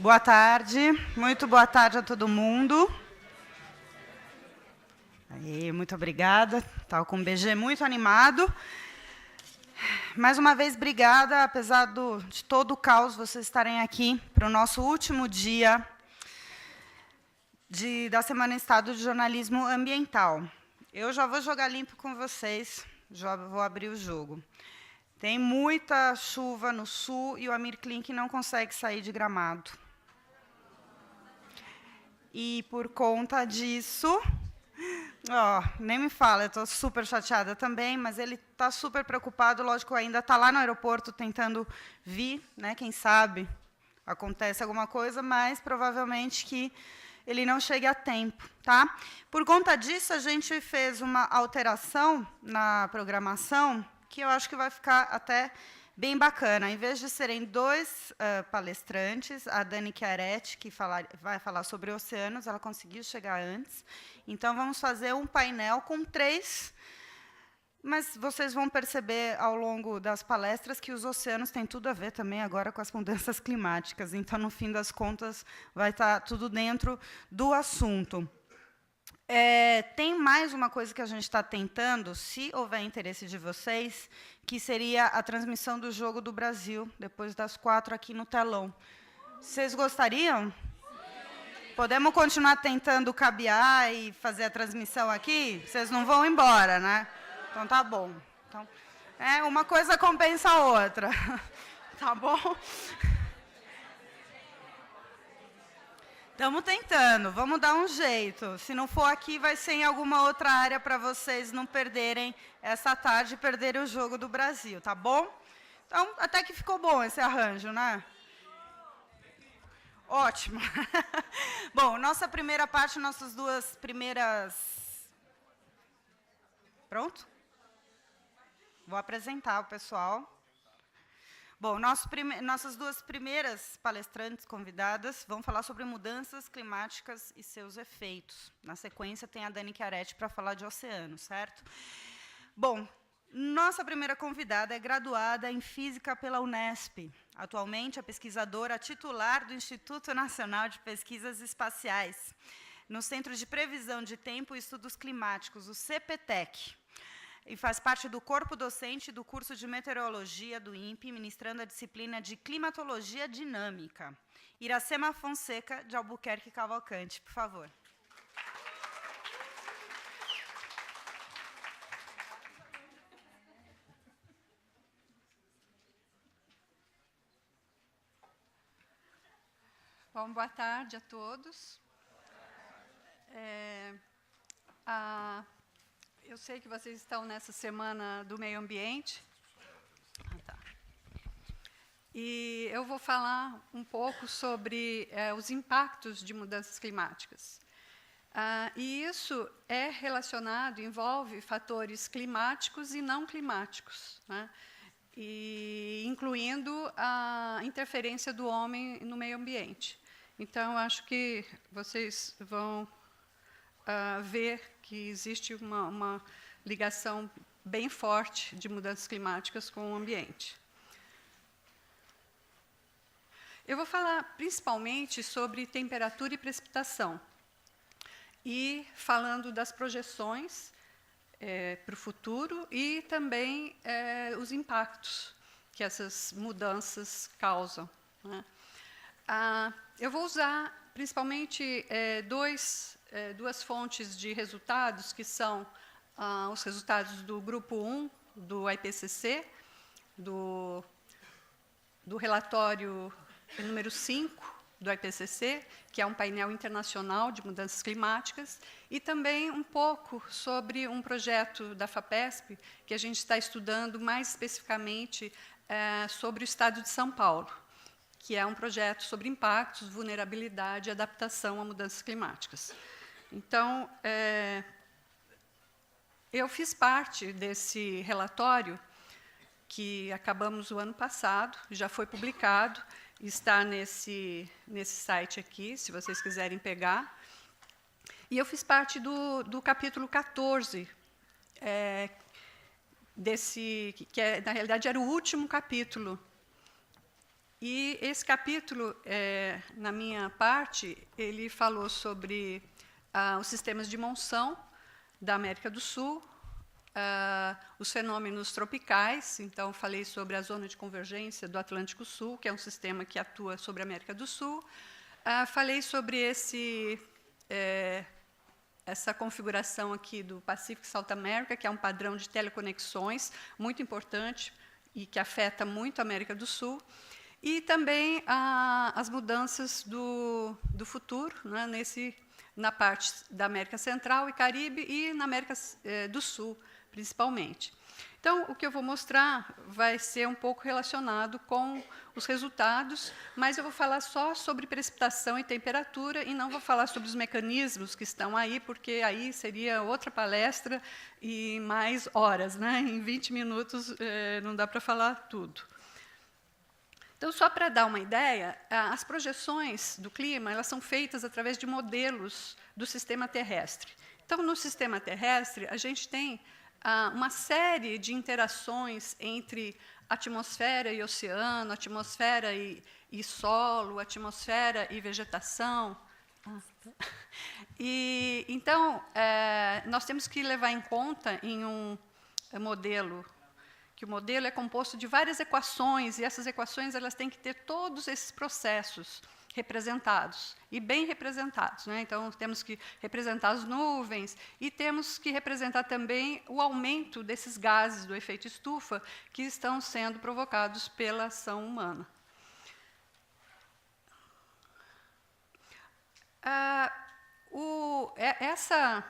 Boa tarde, muito boa tarde a todo mundo. Aí, muito obrigada, estava com um BG muito animado. Mais uma vez, obrigada, apesar de todo o caos, vocês estarem aqui para o nosso último dia da Semana Estado de Jornalismo Ambiental. Eu já vou jogar limpo com vocês, já vou abrir o jogo. Tem muita chuva no sul e o Amir Klink não consegue sair de Gramado. E, por conta disso, nem me fala, eu estou super chateada também, mas ele está super preocupado, lógico, ainda está lá no aeroporto tentando vir, né, quem sabe acontece alguma coisa, mas provavelmente que ele não chegue a tempo. Tá? Por conta disso, a gente fez uma alteração na programação, que eu acho que vai ficar até bem bacana. Em vez de serem dois palestrantes, a Dani Chiaretti, que vai falar sobre oceanos, ela conseguiu chegar antes. Então, vamos fazer um painel com 3, mas vocês vão perceber ao longo das palestras que os oceanos têm tudo a ver também agora com as mudanças climáticas. Então, no fim das contas, vai estar tudo dentro do assunto. Tem mais uma coisa que a gente está tentando, se houver interesse de vocês, que seria a transmissão do Jogo do Brasil, depois das 4 aqui no telão. Vocês gostariam? Podemos continuar tentando cabear e fazer a transmissão aqui? Vocês não vão embora, né? Então, tá bom. Então, uma coisa compensa a outra. Tá bom? Estamos tentando, vamos dar um jeito. Se não for aqui, vai ser em alguma outra área para vocês não perderem essa tarde e perderem o Jogo do Brasil, tá bom? Então, até que ficou bom esse arranjo, né? Ótimo. Bom, nossa primeira parte, nossas duas primeiras... Pronto? Vou apresentar o pessoal. Bom, nossas duas primeiras palestrantes convidadas vão falar sobre mudanças climáticas e seus efeitos. Na sequência, tem a Dani Chiaretti para falar de oceano, certo? Bom, nossa primeira convidada é graduada em Física pela Unesp. Atualmente, é pesquisadora titular do Instituto Nacional de Pesquisas Espaciais, no Centro de Previsão de Tempo e Estudos Climáticos, o CPTEC. E faz parte do corpo docente do curso de Meteorologia do INPE, ministrando a disciplina de Climatologia Dinâmica. Iracema Fonseca, de Albuquerque Cavalcante, por favor. Bom, boa tarde a todos. Eu sei que vocês estão nessa semana do meio ambiente. E eu vou falar um pouco sobre os impactos de mudanças climáticas. E isso é relacionado, envolve fatores climáticos e não climáticos, né? E incluindo a interferência do homem no meio ambiente. Então, acho que vocês vão ver que existe uma ligação bem forte de mudanças climáticas com o ambiente. Eu vou falar principalmente sobre temperatura e precipitação, e falando das projeções para o futuro e também os impactos que essas mudanças causam, né? Eu vou usar principalmente duas fontes de resultados, que são os resultados do Grupo 1 do IPCC, do relatório número 5 do IPCC, que é um painel internacional de mudanças climáticas, e também um pouco sobre um projeto da FAPESP, que a gente está estudando mais especificamente sobre o estado de São Paulo, que é um projeto sobre impactos, vulnerabilidade e adaptação a mudanças climáticas. Então, eu fiz parte desse relatório, que acabamos o ano passado, já foi publicado, está nesse site aqui, se vocês quiserem pegar. E eu fiz parte do capítulo 14, que na realidade era o último capítulo E esse capítulo, na minha parte, ele falou sobre os sistemas de monção da América do Sul, os fenômenos tropicais. Então, falei sobre a zona de convergência do Atlântico Sul, que é um sistema que atua sobre a América do Sul. Falei sobre essa configuração aqui do Pacific South America, que é um padrão de teleconexões muito importante e que afeta muito a América do Sul. E também as mudanças do futuro, né, na parte da América Central e Caribe e na América do Sul, principalmente. Então, o que eu vou mostrar vai ser um pouco relacionado com os resultados, mas eu vou falar só sobre precipitação e temperatura e não vou falar sobre os mecanismos que estão aí, porque aí seria outra palestra e mais horas, né? Em 20 minutos não dá para falar tudo. Então, só para dar uma ideia, as projeções do clima elas são feitas através de modelos do sistema terrestre. Então, no sistema terrestre, a gente tem uma série de interações entre atmosfera e oceano, atmosfera e solo, atmosfera e vegetação. E, então, nós temos que levar em conta em um modelo que o modelo é composto de várias equações, e essas equações elas têm que ter todos esses processos representados, e bem representados, né? Então, temos que representar as nuvens, e temos que representar também o aumento desses gases do efeito estufa que estão sendo provocados pela ação humana. Essa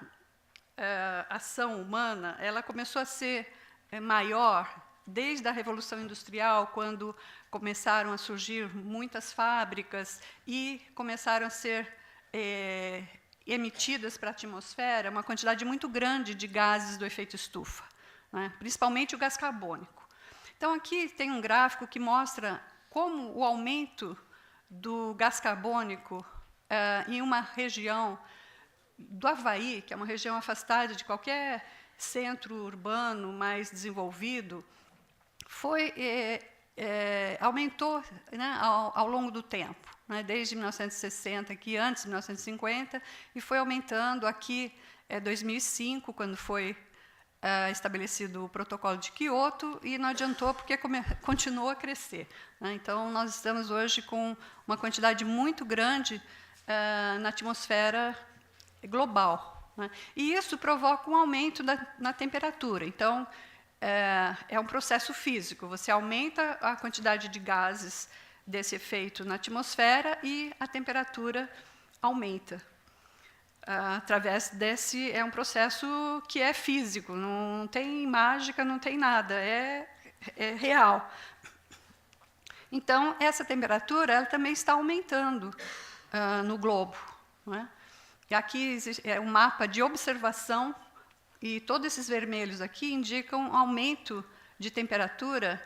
ação humana ela começou a ser maior desde a Revolução Industrial, quando começaram a surgir muitas fábricas e começaram a ser emitidas para a atmosfera uma quantidade muito grande de gases do efeito estufa, né? Principalmente o gás carbônico. Então, aqui tem um gráfico que mostra como o aumento do gás carbônico em uma região do Havaí, que é uma região afastada de qualquer centro urbano mais desenvolvido, aumentou, né, ao longo do tempo, né, desde 1960, aqui antes de 1950, e foi aumentando aqui 2005, quando foi estabelecido o protocolo de Quioto, e não adiantou porque continuou a crescer, né. Então, nós estamos hoje com uma quantidade muito grande na atmosfera global, né? E isso provoca um aumento na temperatura. Então, é um processo físico. Você aumenta a quantidade de gases desse efeito na atmosfera e a temperatura aumenta. Através desse... É um processo que é físico, não tem mágica, não tem nada, é real. Então, essa temperatura ela também está aumentando no globo, não é? E aqui é um mapa de observação, e todos esses vermelhos aqui indicam aumento de temperatura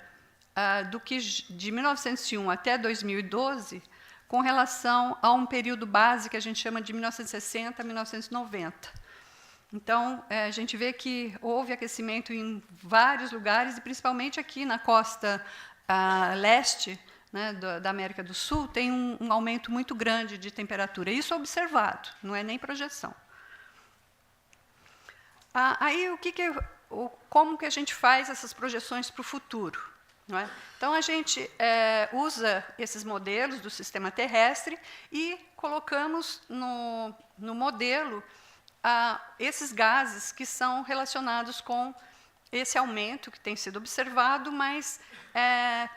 de 1901 até 2012, com relação a um período base que a gente chama de 1960 a 1990. Então, a gente vê que houve aquecimento em vários lugares, e principalmente aqui na costa leste, né, da América do Sul, tem um aumento muito grande de temperatura. Isso é observado, não é nem projeção. Aí, como que a gente faz essas projeções para o futuro? Não é? Então, a gente usa esses modelos do sistema terrestre e colocamos no modelo esses gases que são relacionados com esse aumento que tem sido observado, mas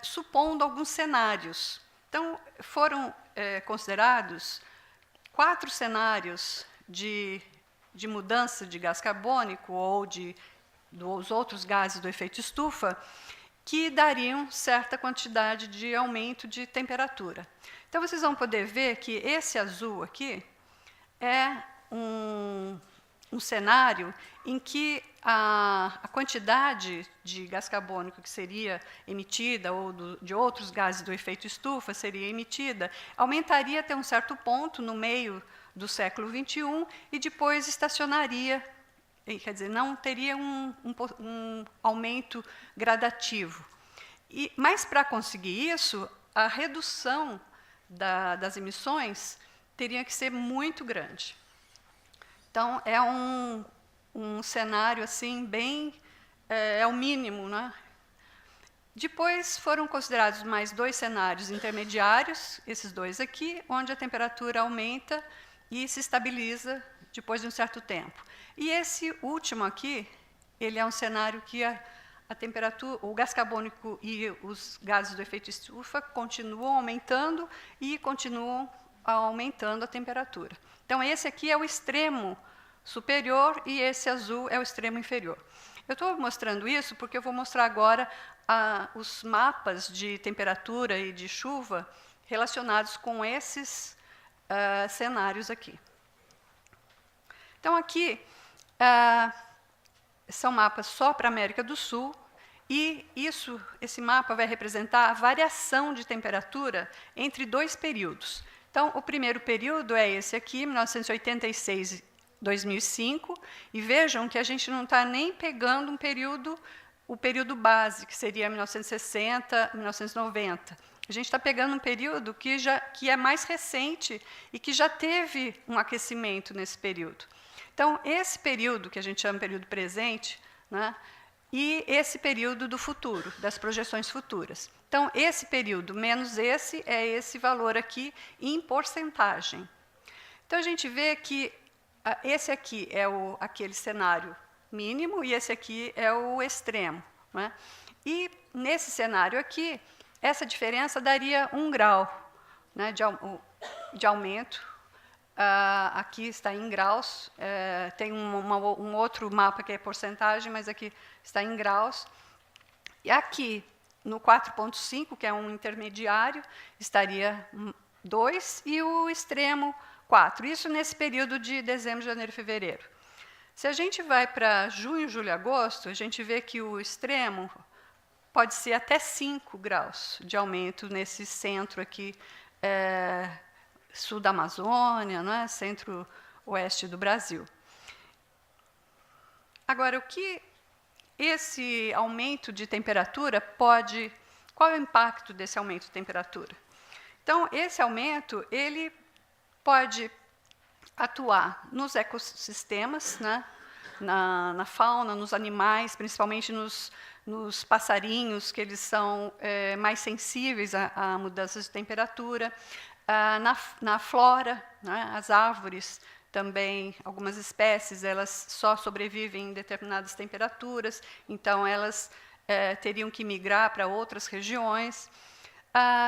supondo alguns cenários. Então, foram considerados 4 cenários de mudança de gás carbônico ou dos outros gases do efeito estufa, que dariam certa quantidade de aumento de temperatura. Então, vocês vão poder ver que esse azul aqui é um cenário em que a quantidade de gás carbônico que seria emitida, ou de outros gases do efeito estufa seria emitida, aumentaria até um certo ponto no meio do século XXI e depois estacionaria, quer dizer, não teria um aumento gradativo. Mas, para conseguir isso, a redução das emissões teria que ser muito grande. Então, é um cenário assim bem... é o mínimo, né? Depois foram considerados mais 2 cenários intermediários, esses 2 aqui, onde a temperatura aumenta e se estabiliza depois de um certo tempo. E esse último aqui, ele é um cenário que a temperatura, o gás carbônico e os gases do efeito estufa continuam aumentando e continuam aumentando a temperatura. Então, esse aqui é o extremo superior e esse azul é o extremo inferior. Eu estou mostrando isso porque eu vou mostrar agora os mapas de temperatura e de chuva relacionados com esses cenários aqui. Então, aqui são mapas só para a América do Sul, e esse mapa vai representar a variação de temperatura entre 2 períodos. Então, o primeiro período é esse aqui, 1986 2005, e vejam que a gente não está nem pegando o período base, que seria 1960, 1990. A gente está pegando um período que é mais recente e que já teve um aquecimento nesse período. Então, esse período, que a gente chama de período presente, né, e esse período do futuro, das projeções futuras. Então, esse período menos esse é esse valor aqui em porcentagem. Então, a gente vê que esse aqui é aquele cenário mínimo e esse aqui é o extremo, né? E, nesse cenário aqui, essa diferença daria 1 grau, né, de aumento. Aqui está em graus, tem um outro mapa que é porcentagem, mas aqui está em graus. E aqui, no 4,5, que é um intermediário, estaria 2, e o extremo 4. Isso nesse período de dezembro, janeiro e fevereiro. Se a gente vai para junho, julho e agosto, a gente vê que o extremo pode ser até 5 graus de aumento nesse centro aqui, sul da Amazônia, né, centro-oeste do Brasil. Agora, o que esse aumento de temperatura pode... Qual é o impacto desse aumento de temperatura? Então, esse aumento ele pode atuar nos ecossistemas, né, na fauna, nos animais, principalmente nos passarinhos, que eles são mais sensíveis a mudanças de temperatura, na flora, né, as árvores também, algumas espécies, elas só sobrevivem em determinadas temperaturas, então elas teriam que migrar para outras regiões.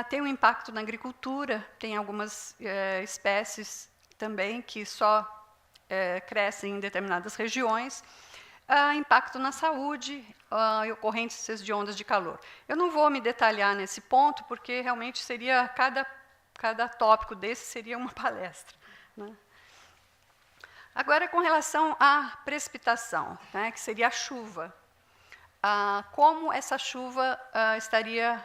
Tem um impacto na agricultura, tem algumas espécies também que só crescem em determinadas regiões. Impacto na saúde e ocorrências de ondas de calor. Eu não vou me detalhar nesse ponto, porque realmente seria cada tópico desse seria uma palestra, né? Agora, com relação à precipitação, né, que seria a chuva. Como essa chuva estaria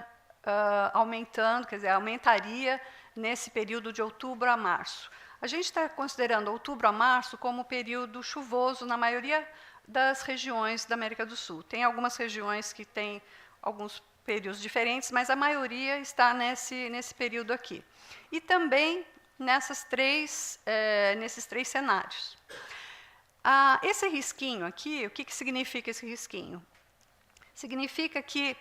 aumentando, quer dizer, aumentaria nesse período de outubro a março. A gente está considerando outubro a março como período chuvoso na maioria das regiões da América do Sul. Tem algumas regiões que têm alguns períodos diferentes, mas a maioria está nesse período aqui. E também nesses três cenários. Esse risquinho aqui, o que significa esse risquinho? Significa que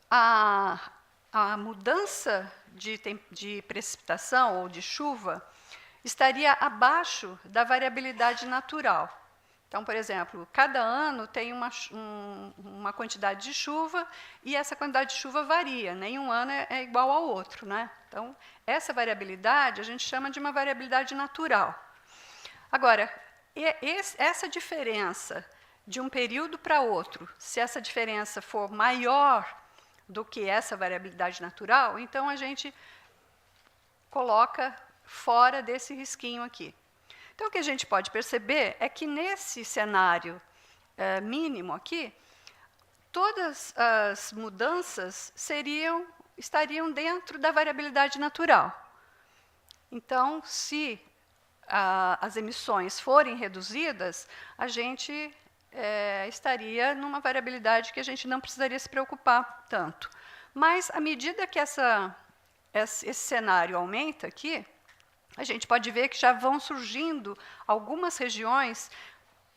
a mudança de precipitação ou de chuva estaria abaixo da variabilidade natural. Então, por exemplo, cada ano tem uma quantidade de chuva e essa quantidade de chuva varia, nenhum ano é igual ao outro, né? Então, essa variabilidade a gente chama de uma variabilidade natural. Agora, essa diferença de um período para outro, se essa diferença for maior do que essa variabilidade natural, então a gente coloca fora desse risquinho aqui. Então, o que a gente pode perceber é que, nesse cenário mínimo aqui, todas as mudanças estariam dentro da variabilidade natural. Então, se as emissões forem reduzidas, a gente estaria numa variabilidade que a gente não precisaria se preocupar tanto. Mas, à medida que esse cenário aumenta aqui, a gente pode ver que já vão surgindo algumas regiões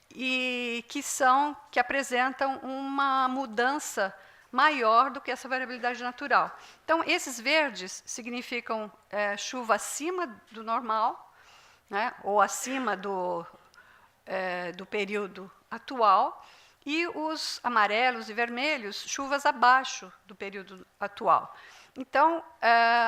que apresentam uma mudança maior do que essa variabilidade natural. Então, esses verdes significam chuva acima do normal, né, ou acima do período atual, e os amarelos e vermelhos, chuvas abaixo do período atual. Então,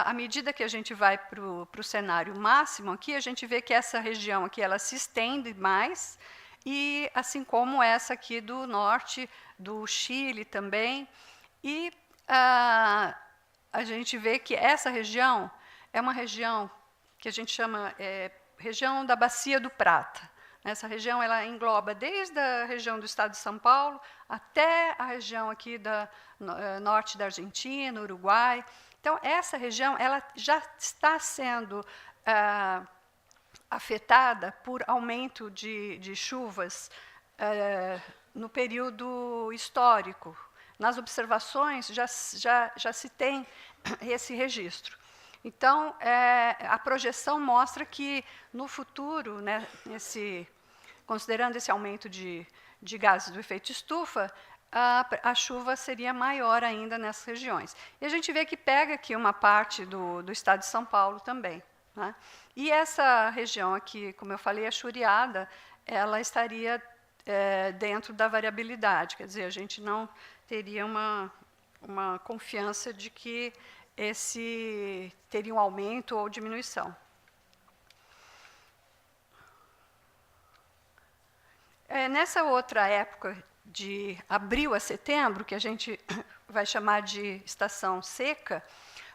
à medida que a gente vai para o cenário máximo aqui, a gente vê que essa região aqui ela se estende mais, e assim como essa aqui do norte, do Chile também. E a gente vê que essa região é uma região que a gente chama região da Bacia do Prata. Essa região ela engloba desde a região do estado de São Paulo até a região aqui norte da Argentina, Uruguai. Então, essa região ela já está sendo afetada por aumento de chuvas no período histórico. Nas observações já se tem esse registro. Então, a projeção mostra que, no futuro, né, considerando esse aumento de gases do efeito estufa, a chuva seria maior ainda nessas regiões. E a gente vê que pega aqui uma parte do estado de São Paulo também, né? E essa região aqui, como eu falei, a Churiada, ela estaria dentro da variabilidade, quer dizer, a gente não teria uma confiança de que teria um aumento ou diminuição. Nessa outra época, de abril a setembro, que a gente vai chamar de estação seca,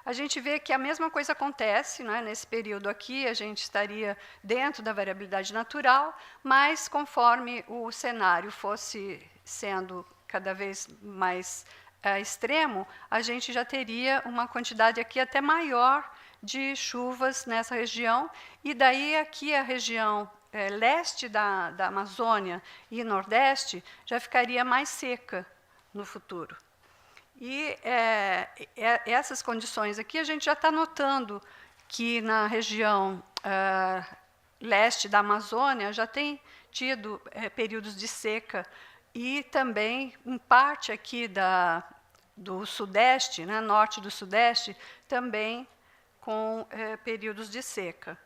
a gente vê que a mesma coisa acontece, né? Nesse período aqui, a gente estaria dentro da variabilidade natural, mas conforme o cenário fosse sendo cada vez mais extremo, a gente já teria uma quantidade aqui até maior de chuvas nessa região, e daí aqui a região leste da Amazônia e nordeste já ficaria mais seca no futuro. E essas condições aqui a gente já está notando que na região leste da Amazônia já tem tido períodos de seca, e também em parte aqui do sudeste, né, norte do sudeste, também com períodos de seca.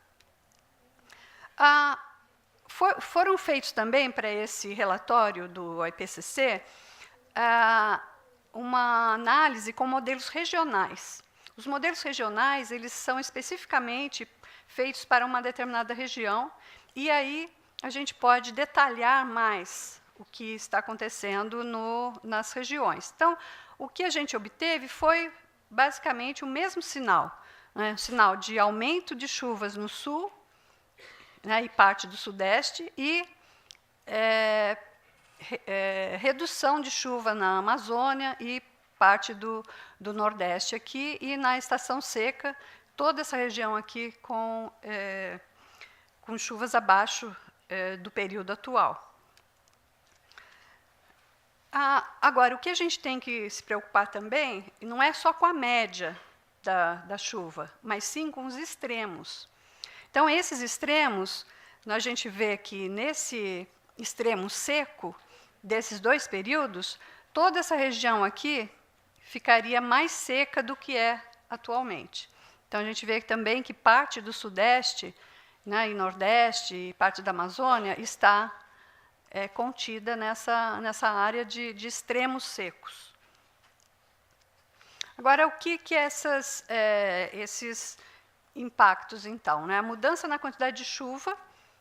Foram feitos também para esse relatório do IPCC uma análise com modelos regionais. Os modelos regionais eles são especificamente feitos para uma determinada região, e aí a gente pode detalhar mais o que está acontecendo nas regiões. Então, o que a gente obteve foi basicamente o mesmo sinal, né, um sinal de aumento de chuvas no sul, né, e parte do sudeste, e redução de chuva na Amazônia e parte do nordeste aqui, e na estação seca, toda essa região aqui com chuvas abaixo do período atual. Agora, o que a gente tem que se preocupar também não é só com a média da chuva, mas sim com os extremos. Então, esses extremos, a gente vê que nesse extremo seco, desses dois períodos, toda essa região aqui ficaria mais seca do que é atualmente. Então, a gente vê também que parte do sudeste, né, e nordeste, e parte da Amazônia, está contida nessa área de extremos secos. Agora, o que esses impactos, então? Né? A mudança na quantidade de chuva,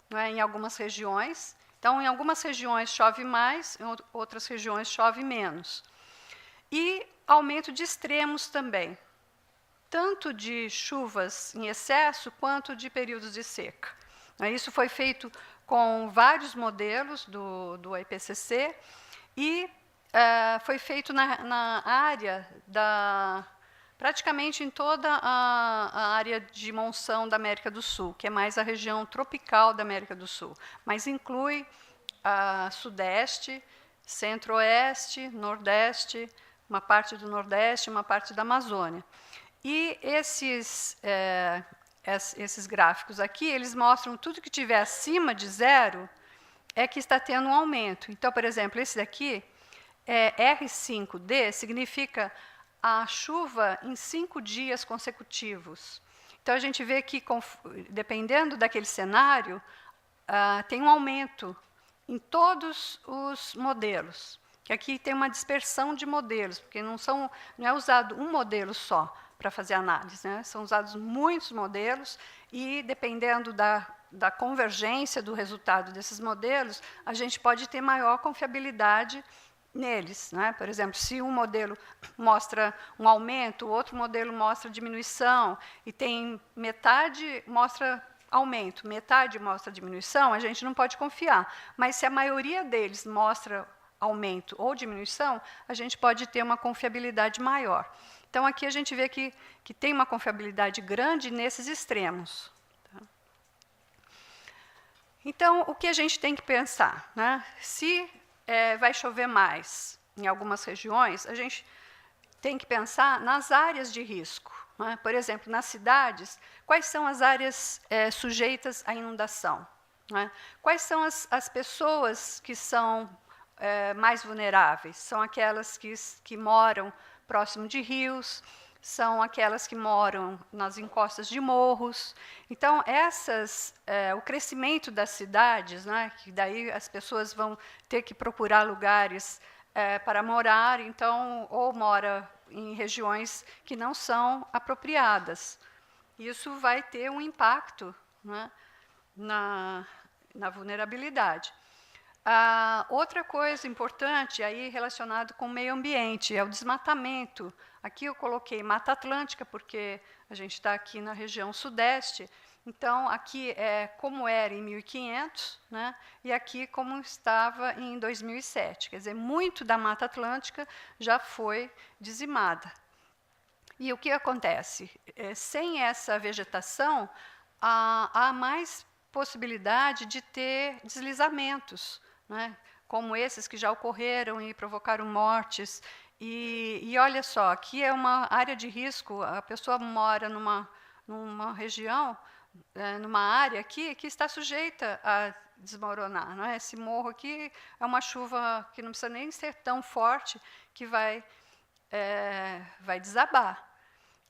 né, em algumas regiões. Então, em algumas regiões chove mais, em outras regiões chove menos. E aumento de extremos também, tanto de chuvas em excesso, quanto de períodos de seca. Isso foi feito com vários modelos do IPCC, e foi feito na área praticamente em toda a área de monção da América do Sul, que é mais a região tropical da América do Sul, mas inclui Sudeste, Centro-Oeste, Nordeste, uma parte do Nordeste, uma parte da Amazônia. E esses gráficos aqui, eles mostram tudo que tiver acima de 0 é que está tendo um aumento. Então, por exemplo, esse daqui, R5D, significa a chuva em 5 dias consecutivos. Então, a gente vê que, dependendo daquele cenário, tem um aumento em todos os modelos. Que aqui tem uma dispersão de modelos, porque não é usado um modelo só para fazer análise, né? São usados muitos modelos e, dependendo da convergência do resultado desses modelos, a gente pode ter maior confiabilidade neles, né? Por exemplo, se um modelo mostra um aumento, o outro modelo mostra diminuição, e tem metade mostra aumento, metade mostra diminuição, a gente não pode confiar. Mas se a maioria deles mostra aumento ou diminuição, a gente pode ter uma confiabilidade maior. Então, aqui a gente vê que tem uma confiabilidade grande nesses extremos. Tá? Então, o que a gente tem que pensar? Né? Se vai chover mais em algumas regiões, a gente tem que pensar nas áreas de risco. Né? Por exemplo, nas cidades, quais são as áreas sujeitas à inundação? Né? Quais são as pessoas que são mais vulneráveis? São aquelas que moram próximo de rios, são aquelas que moram nas encostas de morros. Então, o crescimento das cidades, né, que daí as pessoas vão ter que procurar lugares para morar, então, ou mora em regiões que não são apropriadas. Isso vai ter um impacto, né, na vulnerabilidade. Outra coisa importante aí relacionado com o meio ambiente é o desmatamento. Aqui eu coloquei Mata Atlântica, porque a gente está aqui na região sudeste. Então, aqui é como era em 1500, né? E aqui como estava em 2007. Quer dizer, muito da Mata Atlântica já foi dizimada. E o que acontece? Sem essa vegetação, há mais possibilidade de ter deslizamentos, né, como esses que já ocorreram e provocaram mortes. E olha só, aqui é uma área de risco, a pessoa mora numa região, numa área aqui, que está sujeita a desmoronar. Não é? Esse morro aqui é uma chuva que não precisa nem ser tão forte que vai desabar.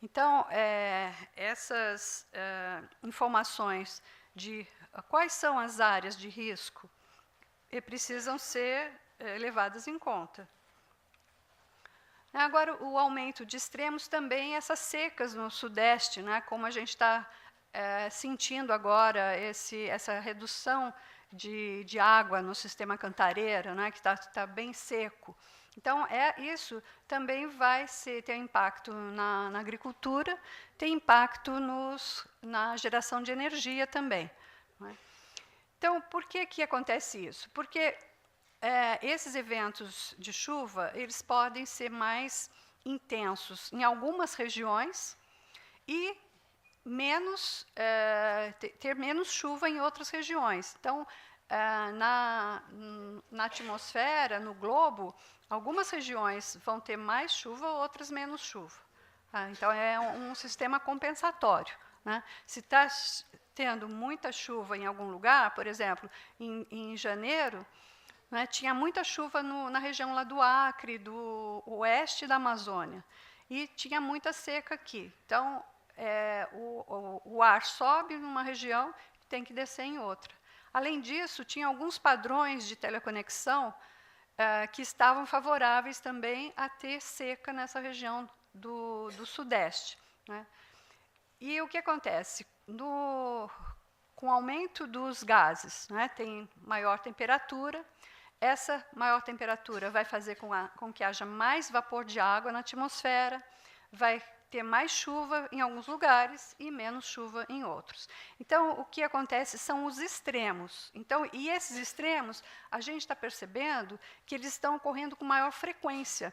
Então, essas informações de quais são as áreas de risco precisam ser levadas em conta. Agora, o aumento de extremos também, essas secas no sudeste, né, como a gente está sentindo agora essa redução de água no sistema Cantareira, né, que está bem seco. Então, isso também vai ter impacto na agricultura, tem impacto na geração de energia também. Não é? Então, por que acontece isso? Porque esses eventos de chuva, eles podem ser mais intensos em algumas regiões e ter menos chuva em outras regiões. Então, na atmosfera, no globo, algumas regiões vão ter mais chuva, outras menos chuva. Então, é um sistema compensatório. Né? Se está tendo muita chuva em algum lugar, por exemplo, em janeiro, né, tinha muita chuva na região lá do Acre, do oeste da Amazônia, e tinha muita seca aqui. Então, o ar sobe numa região e tem que descer em outra. Além disso, tinha alguns padrões de teleconexão que estavam favoráveis também a ter seca nessa região do sudeste. Né? E o que acontece? Com o aumento dos gases, né, tem maior temperatura. Essa maior temperatura vai fazer com que haja mais vapor de água na atmosfera, vai ter mais chuva em alguns lugares e menos chuva em outros. Então, o que acontece são os extremos. Então, e esses extremos, a gente está percebendo que eles estão ocorrendo com maior frequência,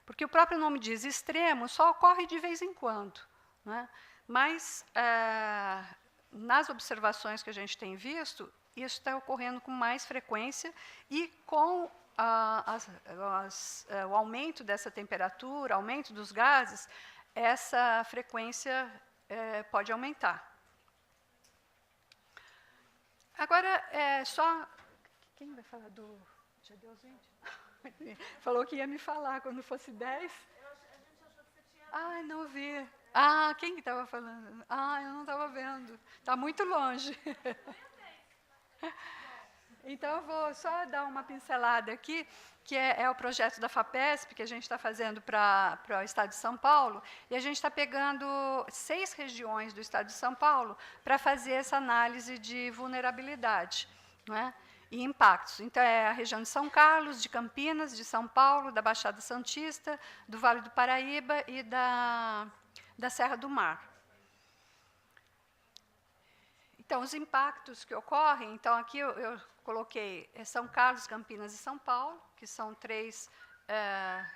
porque o próprio nome diz extremo, só ocorre de vez em quando. Né? Mas, nas observações que a gente tem visto, isso está ocorrendo com mais frequência e com o aumento dessa temperatura, aumento dos gases, essa frequência pode aumentar. Agora, só... Quem vai falar do... Já deu os 20? Falou que ia me falar quando fosse 10. A gente achou que você tinha... Ah, não vi. Ah, quem que estava falando? Ah, eu não estava vendo. Está muito longe. Então, eu vou só dar uma pincelada aqui, que é o projeto da FAPESP, que a gente está fazendo para o Estado de São Paulo, e a gente está pegando 6 regiões do Estado de São Paulo para fazer essa análise de vulnerabilidade, né, e impactos. Então, é a região de São Carlos, de Campinas, de São Paulo, da Baixada Santista, do Vale do Paraíba e da Serra do Mar. Então, os impactos que ocorrem, então, aqui eu coloquei São Carlos, Campinas e São Paulo, que são 3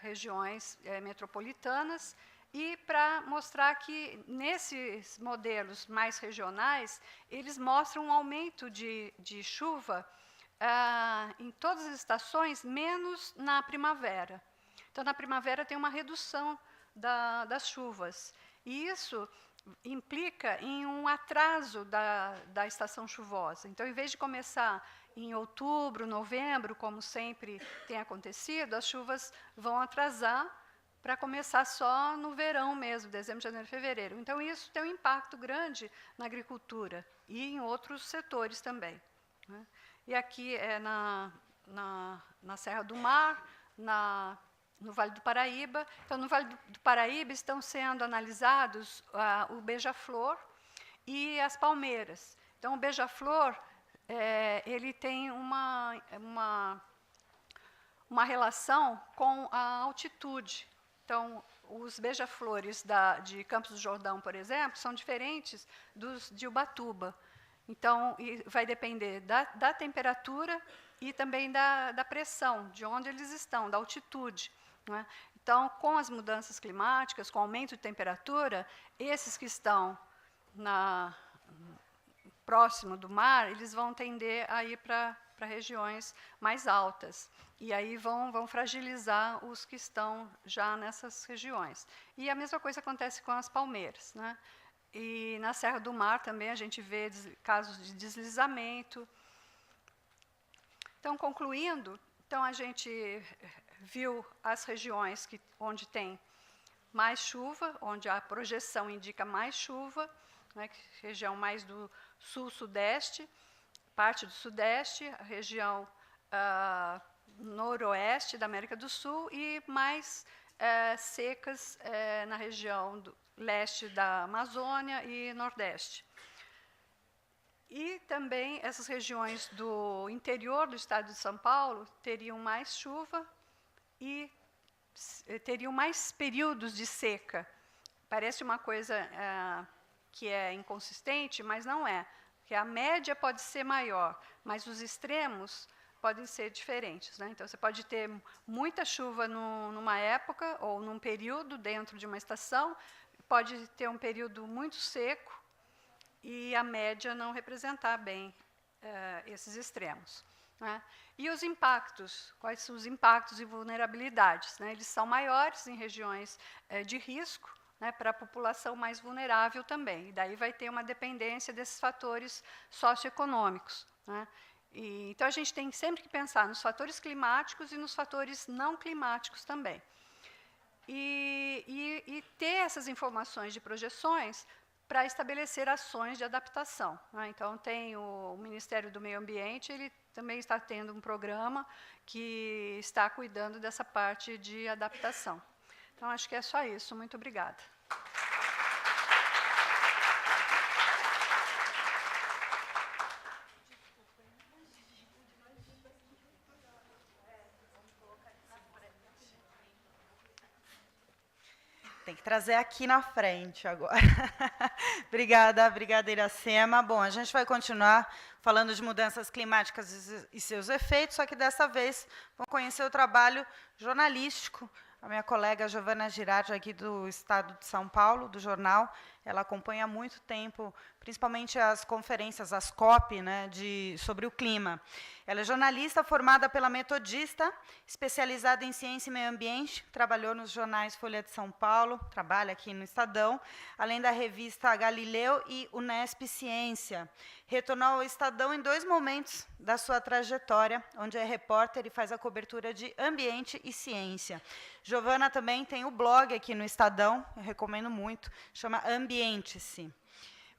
regiões metropolitanas, e para mostrar que, nesses modelos mais regionais, eles mostram um aumento de chuva em todas as estações, menos na primavera. Então, na primavera tem uma redução das chuvas. E isso implica em um atraso da estação chuvosa. Então, em vez de começar em outubro, novembro, como sempre tem acontecido, as chuvas vão atrasar para começar só no verão mesmo, dezembro, janeiro, fevereiro. Então, isso tem um impacto grande na agricultura e em outros setores também, né? E aqui é na Serra do Mar, no Vale do Paraíba. Então, no Vale do Paraíba estão sendo analisados o beija-flor e as palmeiras. Então, o beija-flor ele tem uma relação com a altitude. Então, os beija-flores de Campos do Jordão, por exemplo, são diferentes dos de Ubatuba. Então, vai depender da temperatura e também da pressão, de onde eles estão, da altitude, né? Então, com as mudanças climáticas, com o aumento de temperatura, esses que estão próximo do mar, eles vão tender a ir para regiões mais altas. E aí vão fragilizar os que estão já nessas regiões. E a mesma coisa acontece com as palmeiras, né? E na Serra do Mar também a gente vê casos de deslizamento. Então, concluindo, então a gente viu as regiões onde tem mais chuva, onde a projeção indica mais chuva, né, região mais do sul-sudeste, parte do sudeste, a região noroeste da América do Sul e mais secas na região do leste da Amazônia e nordeste. E também essas regiões do interior do estado de São Paulo teriam mais chuva e teriam mais períodos de seca. Parece uma coisa que é inconsistente, mas não é. Porque a média pode ser maior, mas os extremos podem ser diferentes, né? Então, você pode ter muita chuva numa época ou num período dentro de uma estação, pode ter um período muito seco e a média não representar bem esses extremos, né? E os impactos, quais são os impactos e vulnerabilidades, né? Eles são maiores em regiões de risco, né, para a população mais vulnerável também. E daí vai ter uma dependência desses fatores socioeconômicos, né? Então, a gente tem sempre que pensar nos fatores climáticos e nos fatores não climáticos também. E ter essas informações de projeções para estabelecer ações de adaptação, né? Então, tem o Ministério do Meio Ambiente, ele também está tendo um programa que está cuidando dessa parte de adaptação. Então, acho que é só isso. Muito obrigada. Tem que trazer aqui na frente agora. Obrigada, Iracema. Bom, a gente vai continuar falando de mudanças climáticas e seus efeitos, só que dessa vez vamos conhecer o trabalho jornalístico. A minha colega Giovana Girardi, aqui do Estado de São Paulo, do jornal, ela acompanha há muito tempo, principalmente as conferências, as COP, né, sobre o clima. Ela é jornalista formada pela Metodista, especializada em ciência e meio ambiente, trabalhou nos jornais Folha de São Paulo, trabalha aqui no Estadão, além da revista Galileu e Unesp Ciência. Retornou ao Estadão em 2 momentos da sua trajetória, onde é repórter e faz a cobertura de ambiente e ciência. Giovana também tem o blog aqui no Estadão, eu recomendo muito, chama Ambiente-se,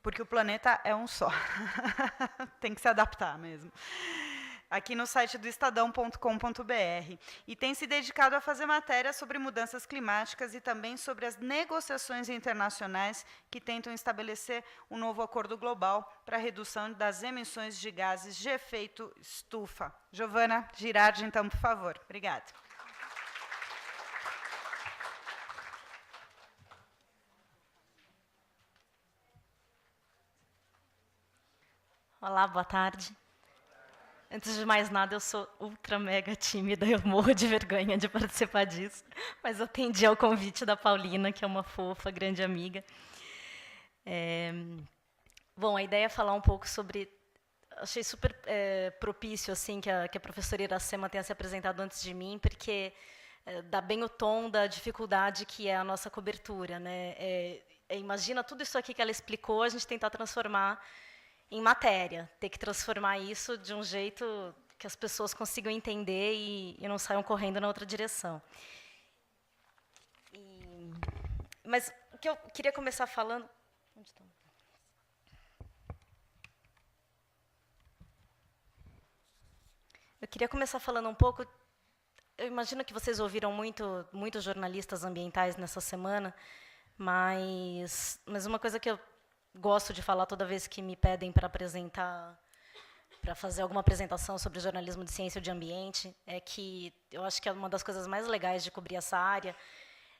porque o planeta é um só. Tem que se adaptar mesmo. Aqui no site do estadão.com.br. E tem se dedicado a fazer matérias sobre mudanças climáticas e também sobre as negociações internacionais que tentam estabelecer um novo acordo global para a redução das emissões de gases de efeito estufa. Giovana Girardi, então, por favor. Obrigada. Olá, boa tarde. Antes de mais nada, eu sou ultra mega tímida, eu morro de vergonha de participar disso, mas eu atendi ao convite da Paulina, que é uma fofa, grande amiga. Bom, a ideia é falar um pouco sobre... Achei super propício assim, que a professora Iracema tenha se apresentado antes de mim, porque dá bem o tom da dificuldade que é a nossa cobertura, né? Imagina tudo isso aqui que ela explicou, a gente tentar transformar em matéria, ter que transformar isso de um jeito que as pessoas consigam entender e não saiam correndo na outra direção. Mas o que eu queria começar falando... Onde está? Eu queria começar falando um pouco... Eu imagino que vocês ouviram muitos jornalistas ambientais nessa semana, mas uma coisa que eu gosto de falar toda vez que me pedem para fazer alguma apresentação sobre jornalismo de ciência ou de ambiente, é que eu acho que é uma das coisas mais legais de cobrir essa área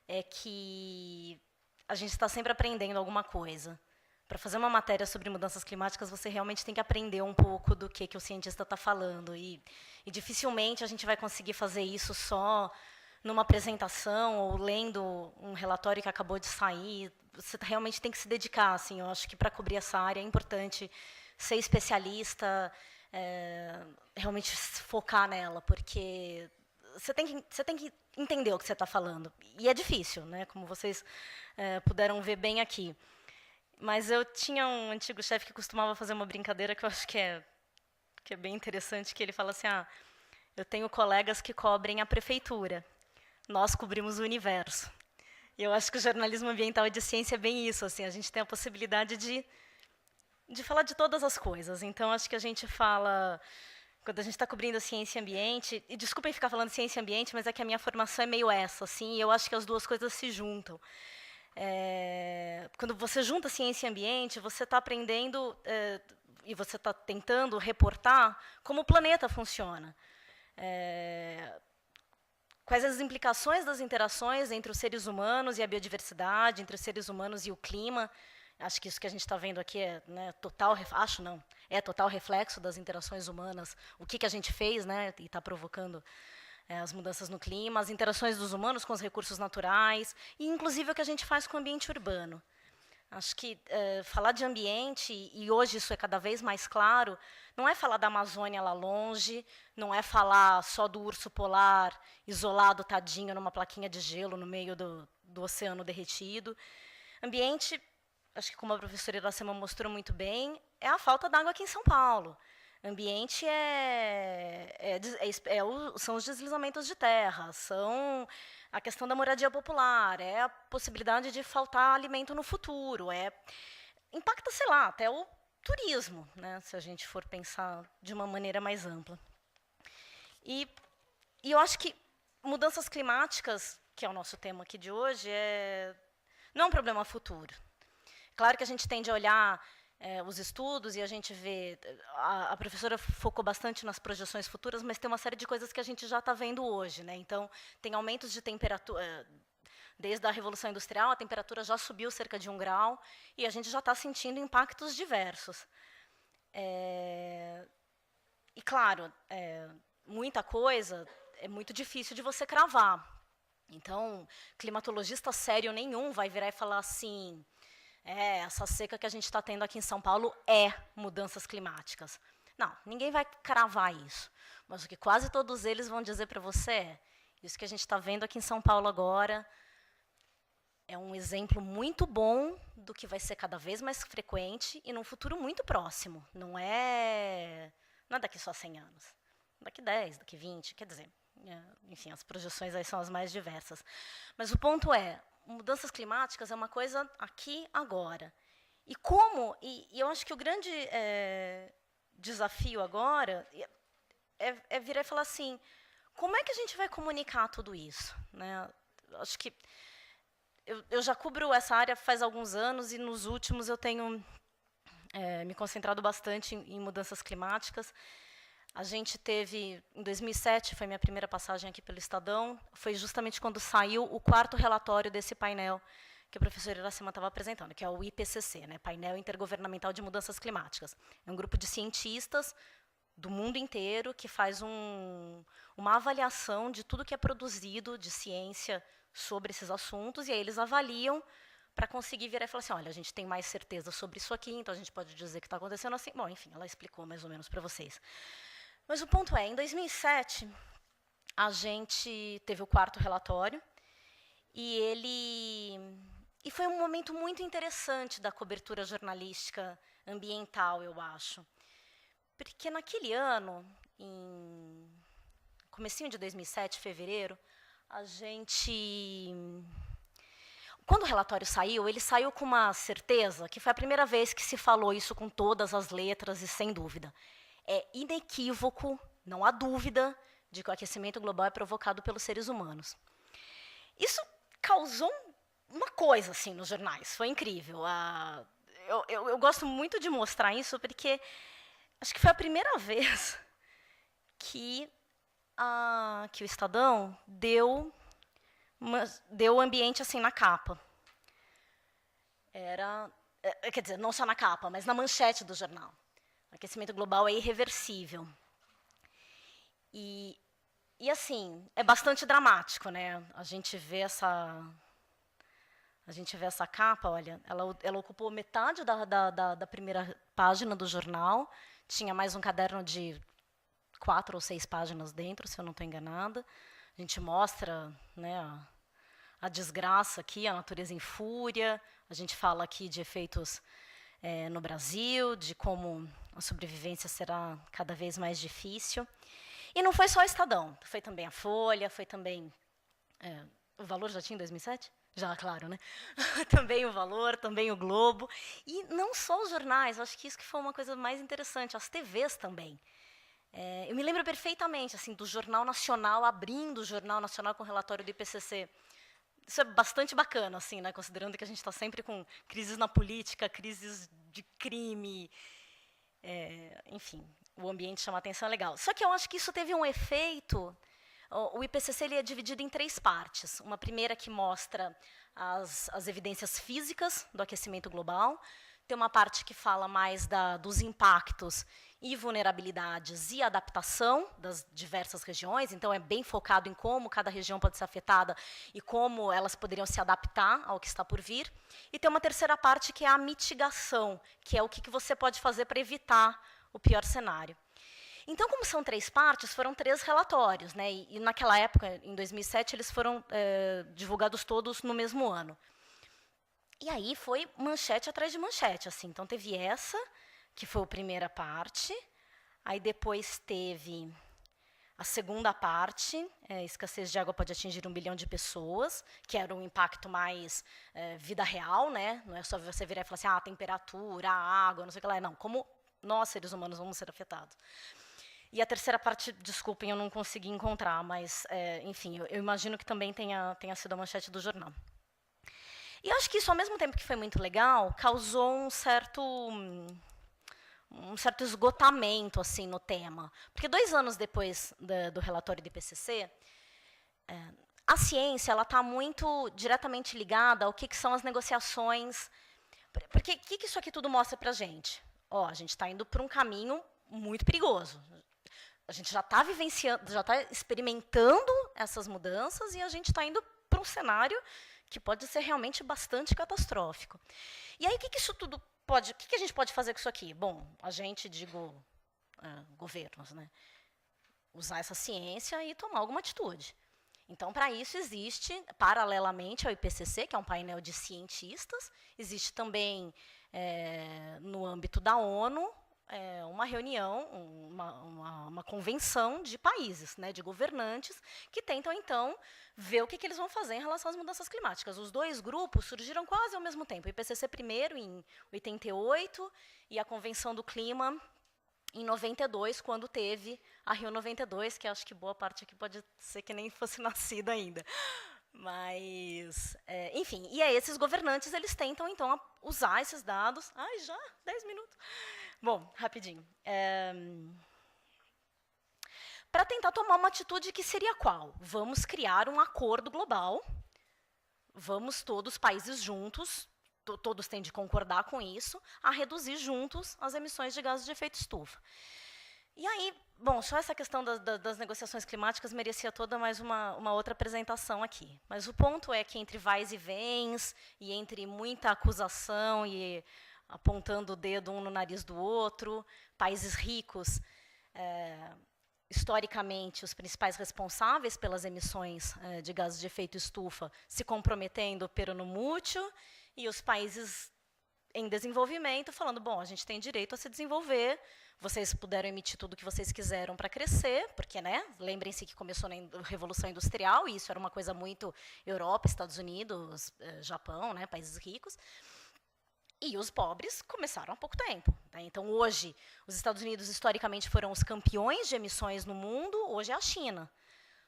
é que a gente está sempre aprendendo alguma coisa. Para fazer uma matéria sobre mudanças climáticas, você realmente tem que aprender um pouco do que o cientista está falando. E dificilmente a gente vai conseguir fazer isso só numa apresentação ou lendo um relatório que acabou de sair. Você realmente tem que se dedicar. Assim, eu acho que para cobrir essa área é importante ser especialista, realmente focar nela, porque você tem que entender o que você está falando. E é difícil, né, como vocês puderam ver bem aqui. Mas eu tinha um antigo chefe que costumava fazer uma brincadeira que eu acho que é bem interessante, que ele fala assim, eu tenho colegas que cobrem a prefeitura, nós cobrimos o universo. E eu acho que o jornalismo ambiental e de ciência é bem isso, assim, a gente tem a possibilidade de falar de todas as coisas. Então, acho que a gente fala, quando a gente está cobrindo ciência e ambiente, e desculpem ficar falando de ciência e ambiente, mas é que a minha formação é meio essa, assim, e eu acho que as duas coisas se juntam. Quando você junta ciência e ambiente, você está aprendendo e você está tentando reportar como o planeta funciona. Quais as implicações das interações entre os seres humanos e a biodiversidade, entre os seres humanos e o clima. Acho que isso que a gente está vendo aqui é, né, total reflexo das interações humanas, o que a gente fez, né, e está provocando as mudanças no clima, as interações dos humanos com os recursos naturais, e, inclusive, o que a gente faz com o ambiente urbano. Acho que falar de ambiente, e hoje isso é cada vez mais claro, não é falar da Amazônia lá longe, não é falar só do urso polar isolado, tadinho, numa plaquinha de gelo no meio do oceano derretido. Ambiente, acho que como a professora Iracema mostrou muito bem, é a falta d'água aqui em São Paulo. Ambiente são os deslizamentos de terra, são a questão da moradia popular, é a possibilidade de faltar alimento no futuro, impacta, sei lá, até o turismo, né, se a gente for pensar de uma maneira mais ampla. E eu acho que mudanças climáticas, que é o nosso tema aqui de hoje, não é um problema futuro. Claro que a gente tende a olhar os estudos e a gente vê... A professora focou bastante nas projeções futuras, mas tem uma série de coisas que a gente já está vendo hoje, né? Então, tem aumentos de temperatura... Desde a Revolução Industrial, a temperatura já subiu cerca de 1 grau e a gente já está sentindo impactos diversos. E, claro, muita coisa é muito difícil de você cravar. Então, climatologista sério nenhum vai virar e falar assim... essa seca que a gente está tendo aqui em São Paulo é mudanças climáticas. Não, ninguém vai cravar isso. Mas o que quase todos eles vão dizer para você é: isso que a gente está vendo aqui em São Paulo agora é um exemplo muito bom do que vai ser cada vez mais frequente e num futuro muito próximo. Não é daqui só 100 anos. Daqui 10, daqui 20, quer dizer, enfim, as projeções aí são as mais diversas. Mas o ponto é, mudanças climáticas é uma coisa aqui, agora. E eu acho que o grande desafio agora é virar e falar assim, como é que a gente vai comunicar tudo isso? Né? Acho que eu já cubro essa área faz alguns anos e nos últimos eu tenho me concentrado bastante em mudanças climáticas. A gente teve, em 2007, foi minha primeira passagem aqui pelo Estadão, foi justamente quando saiu o 4º relatório desse painel que o professor Iracema estava apresentando, que é o IPCC, né, Painel Intergovernamental de Mudanças Climáticas. É um grupo de cientistas do mundo inteiro que faz uma avaliação de tudo que é produzido de ciência sobre esses assuntos, e aí eles avaliam para conseguir virar e falar assim, olha, a gente tem mais certeza sobre isso aqui, então a gente pode dizer que está acontecendo assim. Bom, enfim, ela explicou mais ou menos para vocês. Mas o ponto é, em 2007, a gente teve o 4º relatório, e foi um momento muito interessante da cobertura jornalística ambiental, eu acho. Porque naquele ano, em comecinho de 2007, fevereiro, quando o relatório saiu, ele saiu com uma certeza, que foi a primeira vez que se falou isso com todas as letras e sem dúvida. É inequívoco, não há dúvida, de que o aquecimento global é provocado pelos seres humanos. Isso causou uma coisa assim nos jornais, foi incrível. Eu gosto muito de mostrar isso, porque acho que foi a primeira vez que o Estadão deu ambiente assim na capa. Quer dizer, não só na capa, mas na manchete do jornal. O aquecimento global é irreversível. E assim, é bastante dramático, né? A gente vê essa capa, olha, ela ocupou metade da primeira página do jornal, tinha mais um caderno de 4 ou 6 páginas dentro, se eu não estou enganada. A gente mostra, né, a desgraça aqui, a natureza em fúria, a gente fala aqui de efeitos no Brasil, de como a sobrevivência será cada vez mais difícil. E não foi só o Estadão, foi também a Folha, foi também... o Valor já tinha em 2007? Já, claro, né? Também o Valor, também o Globo. E não só os jornais, acho que isso que foi uma coisa mais interessante, as TVs também. Eu me lembro perfeitamente assim, do Jornal Nacional, abrindo o Jornal Nacional com o relatório do IPCC. Isso é bastante bacana, assim, né, considerando que a gente está sempre com crises na política, crises de crime. Enfim, o ambiente chama atenção, é legal. Só que eu acho que isso teve um efeito... O IPCC ele é dividido em 3 partes. Uma primeira que mostra as evidências físicas do aquecimento global. Tem uma parte que fala mais dos impactos e vulnerabilidades e adaptação das diversas regiões. Então, é bem focado em como cada região pode ser afetada e como elas poderiam se adaptar ao que está por vir. E tem uma terceira parte que é a mitigação, que é o que você pode fazer para evitar o pior cenário. Então, como são 3 partes, foram 3 relatórios, né? E naquela época, em 2007, eles foram divulgados todos no mesmo ano. E aí foi manchete atrás de manchete, assim. Então, teve essa, que foi a primeira parte. Aí, depois, teve a segunda parte, escassez de água pode atingir 1 bilhão de pessoas, que era um impacto mais vida real, né? Não é só você virar e falar assim, a temperatura, a água, não sei o que lá. Não, como nós, seres humanos, vamos ser afetados. E a terceira parte, desculpem, eu não consegui encontrar, mas, enfim, eu imagino que também tenha sido a manchete do jornal. E eu acho que isso, ao mesmo tempo que foi muito legal, causou um certo esgotamento assim, no tema. Porque 2 anos depois do relatório do IPCC, a ciência está muito diretamente ligada ao que são as negociações. Porque o que isso aqui tudo mostra para a gente? A gente está indo para um caminho muito perigoso. A gente já está vivenciando, já está experimentando essas mudanças e a gente está indo para um cenário que pode ser realmente bastante catastrófico. E aí, o que isso tudo pode... O que a gente pode fazer com isso aqui? Bom, a gente, governos, né? Usar essa ciência e tomar alguma atitude. Então, para isso, existe, paralelamente ao IPCC, que é um painel de cientistas, existe também, no âmbito da ONU, uma reunião, uma convenção de países, né, de governantes, que tentam, então, ver o que eles vão fazer em relação às mudanças climáticas. Os dois grupos surgiram quase ao mesmo tempo. O IPCC primeiro, em 88, e a Convenção do Clima, em 92, quando teve a Rio 92, que acho que boa parte aqui pode ser que nem fosse nascida ainda. Mas, enfim, e aí esses governantes, eles tentam, então, usar esses dados. Ai, já? 10 minutos. Bom, rapidinho. Para tentar tomar uma atitude que seria qual? Vamos criar um acordo global, vamos todos, países juntos, todos têm de concordar com isso, a reduzir juntos as emissões de gases de efeito estufa. E aí, bom, só essa questão das negociações climáticas merecia toda mais uma outra apresentação aqui. Mas o ponto é que entre vais e vens, e entre muita acusação e apontando o dedo um no nariz do outro, países ricos, historicamente, os principais responsáveis pelas emissões de gases de efeito estufa se comprometendo pero mútuo, e os países em desenvolvimento falando, bom, a gente tem direito a se desenvolver, vocês puderam emitir tudo o que vocês quiseram para crescer, porque, né, lembrem-se que começou na Revolução Industrial, e isso era uma coisa muito Europa, Estados Unidos, Japão, né, países ricos, e os pobres começaram há pouco tempo. Né? Então, hoje, os Estados Unidos, historicamente, foram os campeões de emissões no mundo, hoje é a China.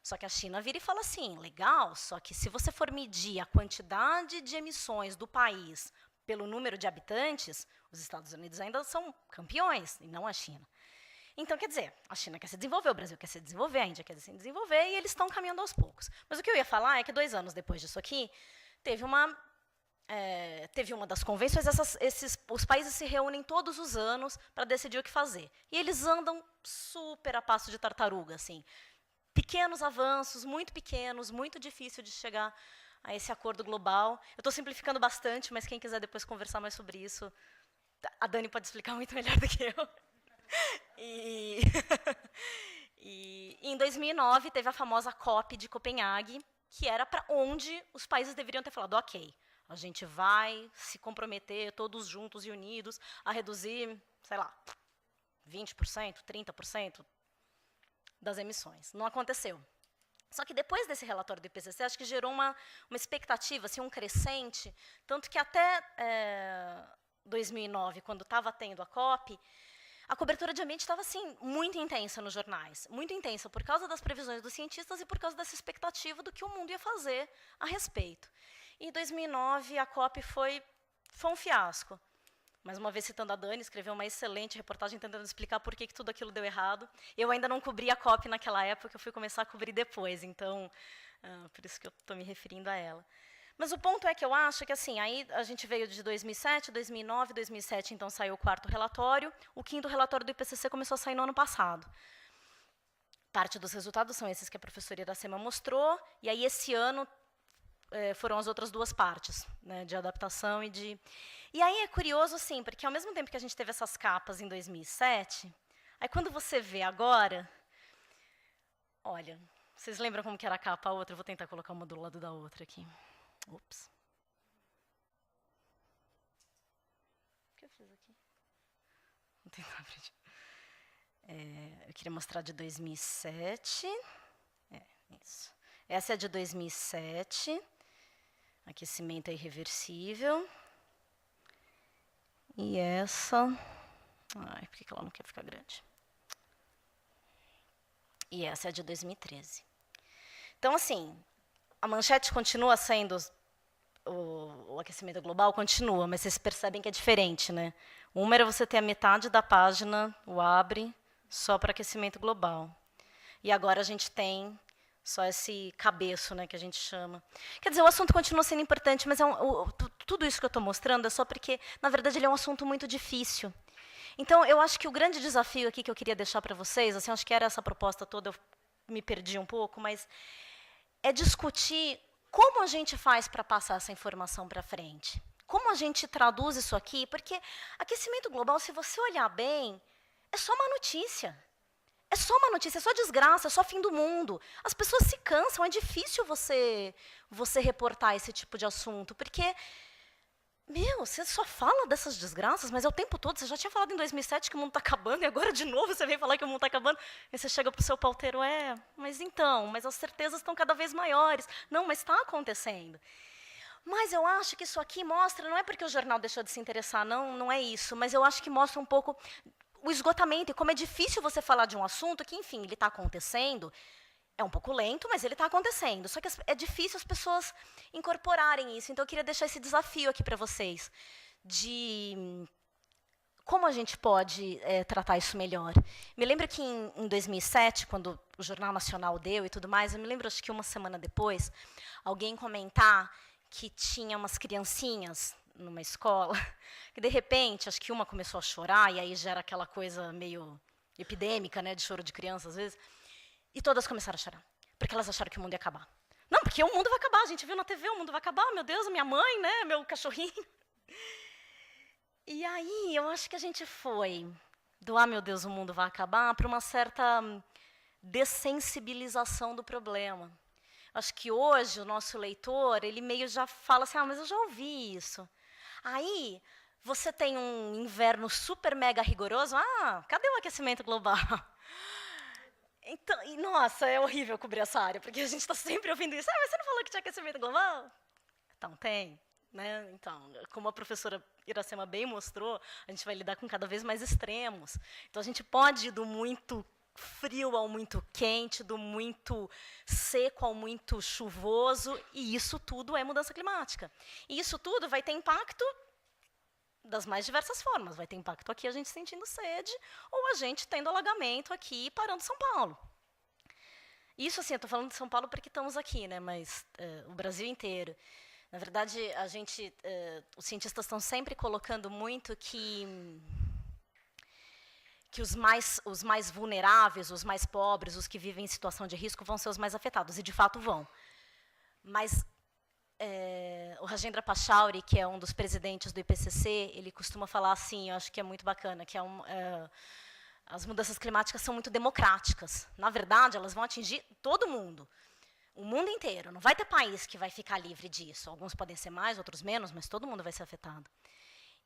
Só que a China vira e fala assim, legal, só que se você for medir a quantidade de emissões do país pelo número de habitantes, os Estados Unidos ainda são campeões, e não a China. Então, quer dizer, a China quer se desenvolver, o Brasil quer se desenvolver, a Índia quer se desenvolver, e eles estão caminhando aos poucos. Mas o que eu ia falar é que 2 anos depois disso aqui, teve uma das convenções, os países se reúnem todos os anos para decidir o que fazer. E eles andam super a passo de tartaruga, assim. Pequenos avanços, muito difícil de chegar a esse acordo global. Eu estou simplificando bastante, mas quem quiser depois conversar mais sobre isso, a Dani pode explicar muito melhor do que eu. E em 2009, teve a famosa COP de Copenhague, que era para onde os países deveriam ter falado, ok, a gente vai se comprometer, todos juntos e unidos, a reduzir, sei lá, 20%, 30% das emissões. Não aconteceu. Só que depois desse relatório do IPCC, acho que gerou uma expectativa, assim, um crescente, tanto que até 2009, quando estava tendo a COP, a cobertura de ambiente estava assim, muito intensa nos jornais, muito intensa por causa das previsões dos cientistas e por causa dessa expectativa do que o mundo ia fazer a respeito. E em 2009, a COP foi um fiasco. Mais uma vez, citando a Dani, escreveu uma excelente reportagem tentando explicar por que tudo aquilo deu errado. Eu ainda não cobri a COP naquela época, eu fui começar a cobrir depois, então, por isso que eu estou me referindo a ela. Mas o ponto é que eu acho que, assim, aí a gente veio de 2007, 2009, 2007, então saiu o 4º relatório, o 5º relatório do IPCC começou a sair no ano passado. Parte dos resultados são esses que a professora Iracema mostrou, e aí esse ano foram as outras 2 partes, né, de adaptação e de... E aí é curioso, assim, porque ao mesmo tempo que a gente teve essas capas em 2007, aí quando você vê agora, olha, vocês lembram como que era a capa a outra? Eu vou tentar colocar uma do lado da outra aqui. Ups. O que eu fiz aqui? Vou tentar abrir. Eu queria mostrar de 2007. Isso. Essa é de 2007. Aquecimento é irreversível. E essa... Ai, por que ela não quer ficar grande? E essa é de 2013. Então, assim, a manchete continua sendo... O aquecimento global continua, mas vocês percebem que é diferente, né? Uma era você ter a metade da página, o abre, só para aquecimento global. E agora a gente tem só esse cabeço, né, que a gente chama. Quer dizer, o assunto continua sendo importante, mas tudo isso que eu estou mostrando é só porque, na verdade, ele é um assunto muito difícil. Então, eu acho que o grande desafio aqui que eu queria deixar para vocês, assim, acho que era essa proposta toda, eu me perdi um pouco, mas é discutir como a gente faz para passar essa informação para frente? Como a gente traduz isso aqui? Porque aquecimento global, se você olhar bem, é só uma notícia. É só uma notícia, é só desgraça, é só fim do mundo. As pessoas se cansam, é difícil você reportar esse tipo de assunto, porque, você só fala dessas desgraças, mas é o tempo todo. Você já tinha falado em 2007 que o mundo está acabando, e agora de novo você vem falar que o mundo está acabando. E você chega para o seu pauteiro, mas as certezas estão cada vez maiores. Não, mas está acontecendo. Mas eu acho que isso aqui mostra, não é porque o jornal deixou de se interessar, não é isso, mas eu acho que mostra um pouco o esgotamento e como é difícil você falar de um assunto que, enfim, ele está acontecendo. É um pouco lento, mas ele está acontecendo. Só que é difícil as pessoas incorporarem isso. Então, eu queria deixar esse desafio aqui para vocês, de como a gente pode tratar isso melhor. Me lembro que em 2007, quando o Jornal Nacional deu e tudo mais, eu me lembro, acho que uma semana depois, alguém comentar que tinha umas criancinhas numa escola, que de repente, acho que uma começou a chorar, e aí gera aquela coisa meio epidêmica, né, de choro de criança, às vezes, e todas começaram a chorar, porque elas acharam que o mundo ia acabar. Não, porque o mundo vai acabar, a gente viu na TV, o mundo vai acabar, meu Deus, minha mãe, né, meu cachorrinho. E aí, eu acho que a gente foi do meu Deus, o mundo vai acabar, para uma certa dessensibilização do problema. Acho que hoje o nosso leitor, ele meio já fala assim, mas eu já ouvi isso. Aí, você tem um inverno super mega rigoroso, cadê o aquecimento global? Então, nossa, é horrível cobrir essa área, porque a gente está sempre ouvindo isso. Mas você não falou que tinha aquecimento global? Então, tem. Né? Então, como a professora Iracema bem mostrou, a gente vai lidar com cada vez mais extremos. Então, a gente pode ir do muito frio ao muito quente, do muito seco ao muito chuvoso, e isso tudo é mudança climática. E isso tudo vai ter impacto das mais diversas formas. Vai ter impacto aqui a gente sentindo sede, ou a gente tendo alagamento aqui parando São Paulo. Isso, assim, eu estou falando de São Paulo porque estamos aqui, né? Mas o Brasil inteiro. Na verdade, os cientistas estão sempre colocando muito que os mais vulneráveis, os mais pobres, os que vivem em situação de risco, vão ser os mais afetados, e de fato vão. Mas o Rajendra Pachauri, que é um dos presidentes do IPCC, ele costuma falar assim, eu acho que é muito bacana, que as mudanças climáticas são muito democráticas. Na verdade, elas vão atingir todo mundo, o mundo inteiro. Não vai ter país que vai ficar livre disso. Alguns podem ser mais, outros menos, mas todo mundo vai ser afetado.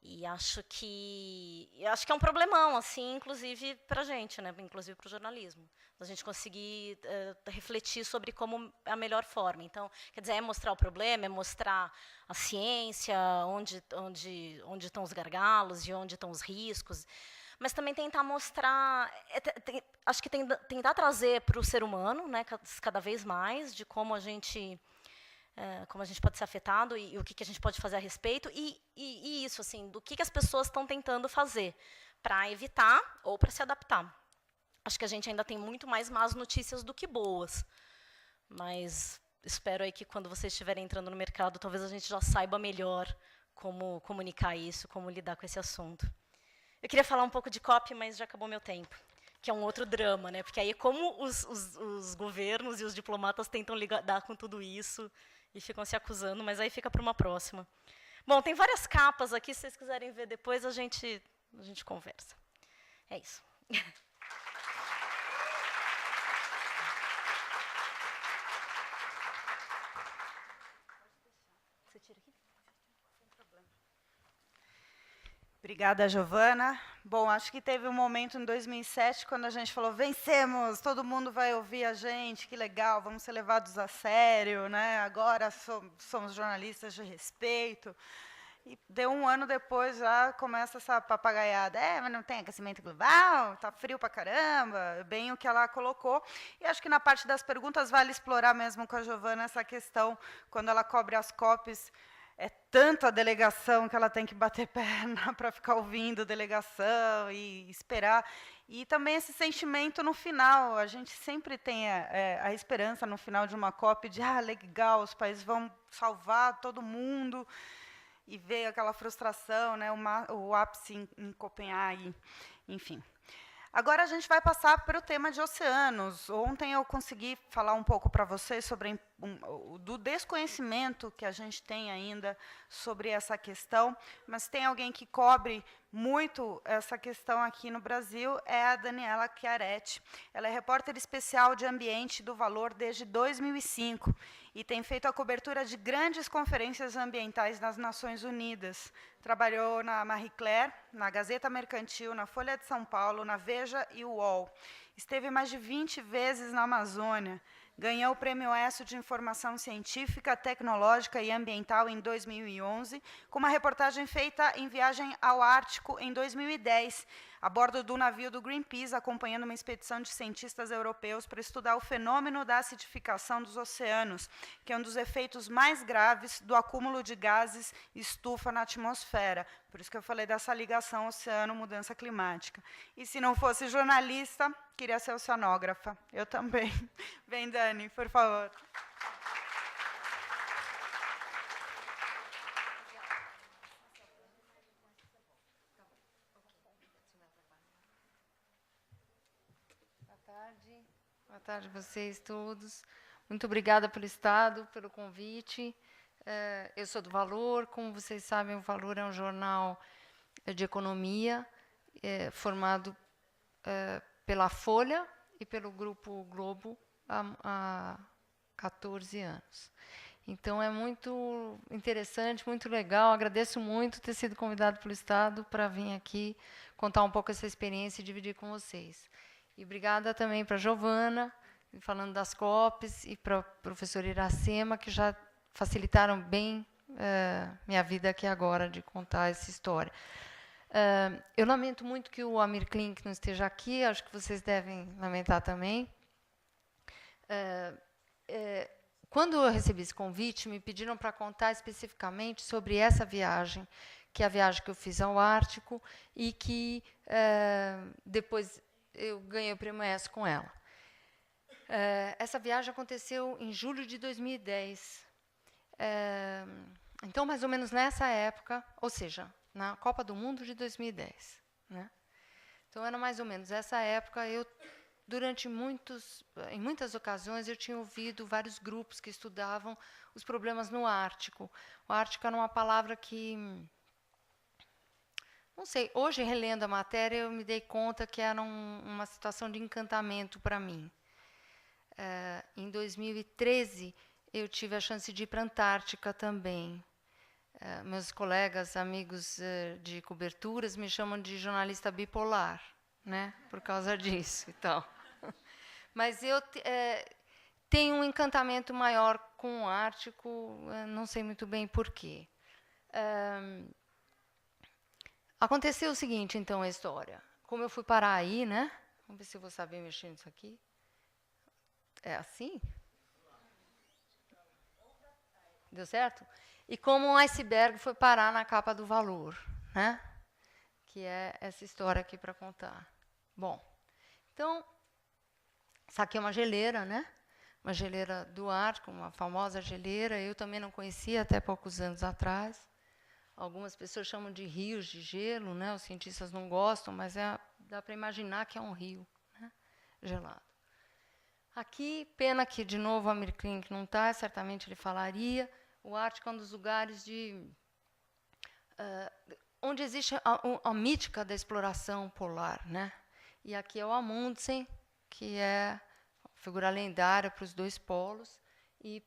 E acho que é um problemão, assim, inclusive para a gente, né? Inclusive para o jornalismo. A gente conseguir refletir sobre como é a melhor forma. Então, quer dizer, é mostrar o problema, é mostrar a ciência, onde estão os gargalos e onde estão os riscos, mas também tentar mostrar, acho que tentar trazer para o ser humano, né, cada vez mais, de como a gente pode ser afetado e o que a gente pode fazer a respeito, e isso, assim, do que as pessoas estão tentando fazer para evitar ou para se adaptar. Acho que a gente ainda tem muito mais más notícias do que boas, mas espero aí que quando vocês estiverem entrando no mercado, talvez a gente já saiba melhor como comunicar isso, como lidar com esse assunto. Eu queria falar um pouco de COP, mas já acabou meu tempo, que é um outro drama, né? Porque aí como os governos e os diplomatas tentam lidar com tudo isso e ficam se acusando, mas aí fica para uma próxima. Bom, tem várias capas aqui, se vocês quiserem ver depois, a gente conversa. É isso. Você tira aqui? Sem problema. Obrigada, Giovana. Bom, acho que teve um momento em 2007, quando a gente falou, vencemos, todo mundo vai ouvir a gente, que legal, vamos ser levados a sério, né? Agora somos jornalistas de respeito. E deu um ano depois, já começa essa papagaiada. Mas não tem aquecimento global, está frio pra caramba, bem o que ela colocou. E acho que na parte das perguntas vale explorar mesmo com a Giovana essa questão, quando ela cobre as COPs, é tanta delegação que ela tem que bater perna para ficar ouvindo delegação e esperar. E também esse sentimento no final. A gente sempre tem a esperança no final de uma COP de legal, os países vão salvar todo mundo. E veio aquela frustração, né, o ápice em Copenhague, enfim. Agora a gente vai passar para o tema de oceanos. Ontem eu consegui falar um pouco para vocês sobre do desconhecimento que a gente tem ainda sobre essa questão, mas tem alguém que cobre muito essa questão aqui no Brasil, é a Daniela Chiaretti. Ela é repórter especial de ambiente do Valor desde 2005 e tem feito a cobertura de grandes conferências ambientais nas Nações Unidas. Trabalhou na Marie Claire, na Gazeta Mercantil, na Folha de São Paulo, na Veja e UOL. Esteve mais de 20 vezes na Amazônia. Ganhou o Prêmio ESSO de Informação Científica, Tecnológica e Ambiental em 2011, com uma reportagem feita em viagem ao Ártico em 2010, a bordo do navio do Greenpeace, acompanhando uma expedição de cientistas europeus para estudar o fenômeno da acidificação dos oceanos, que é um dos efeitos mais graves do acúmulo de gases estufa na atmosfera. Por isso que eu falei dessa ligação oceano-mudança climática. E se não fosse jornalista, queria ser oceanógrafa. Eu também. Vem, Dani, por favor. Boa tarde a vocês todos. Muito obrigada pelo Estado, pelo convite. Eu sou do Valor. Como vocês sabem, o Valor é um jornal de economia formado pela Folha e pelo Grupo Globo há 14 anos. Então, é muito interessante, muito legal. Agradeço muito ter sido convidado pelo Estado para vir aqui contar um pouco essa experiência e dividir com vocês. E obrigada também para a Giovana, falando das COPs, e para a professora Iracema, que já facilitaram bem minha vida aqui agora de contar essa história. Eu lamento muito que o Amir Klink não esteja aqui, acho que vocês devem lamentar também. Quando eu recebi esse convite, me pediram para contar especificamente sobre essa viagem, que é a viagem que eu fiz ao Ártico, e que depois eu ganhei o Prêmio ESSO com ela. Essa viagem aconteceu em julho de 2010. Então, mais ou menos nessa época, ou seja, na Copa do Mundo de 2010. Né? Então, era mais ou menos essa época. Em muitas ocasiões, eu tinha ouvido vários grupos que estudavam os problemas no Ártico. O Ártico era uma palavra que... Não sei, hoje, relendo a matéria, eu me dei conta que era uma situação de encantamento para mim. Em 2013, eu tive a chance de ir para a Antártica também. Meus colegas, amigos de coberturas, me chamam de jornalista bipolar, né, por causa disso e tal. Mas eu tenho um encantamento maior com o Ártico, não sei muito bem por quê. Aconteceu o seguinte, então, a história. Como eu fui parar aí, né? Vamos ver se eu vou saber mexer nisso aqui. É assim? Deu certo? E como um iceberg foi parar na capa do Valor, né? Que é essa história aqui para contar. Bom, então, essa aqui é uma geleira, né? Uma geleira do Ártico, uma famosa geleira. Eu também não conhecia até poucos anos atrás. Algumas pessoas chamam de rios de gelo, né? Os cientistas não gostam, mas dá para imaginar que é um rio, né? Gelado. Aqui, pena que, de novo, o Amir Klink não está, certamente ele falaria. O Ártico é um dos lugares onde existe a mítica da exploração polar. Né? E aqui é o Amundsen, que é figura lendária para os dois polos, e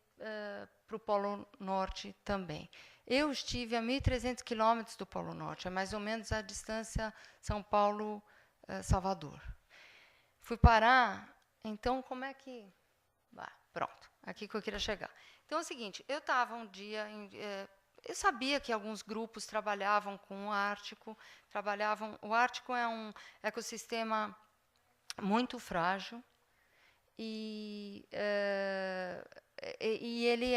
para o Polo Norte também. Eu estive a 1.300 quilômetros do Polo Norte, é mais ou menos a distância São Paulo-Salvador. Fui parar, então, como é que... pronto, aqui que eu queria chegar. Então, é o seguinte, eu estava um dia... eu sabia que alguns grupos trabalhavam com o Ártico, o Ártico é um ecossistema muito frágil, e ele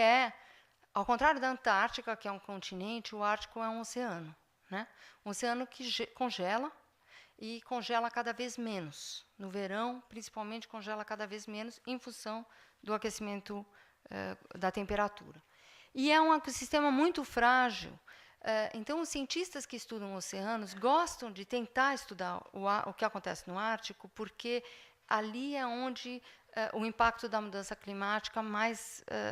ao contrário da Antártica, que é um continente, o Ártico é um oceano. Né? Um oceano que congela, e congela cada vez menos. No verão, principalmente, congela cada vez menos em função do aquecimento da temperatura. E é um ecossistema muito frágil, Então, os cientistas que estudam oceanos gostam de tentar estudar o que acontece no Ártico, porque ali é onde o impacto da mudança climática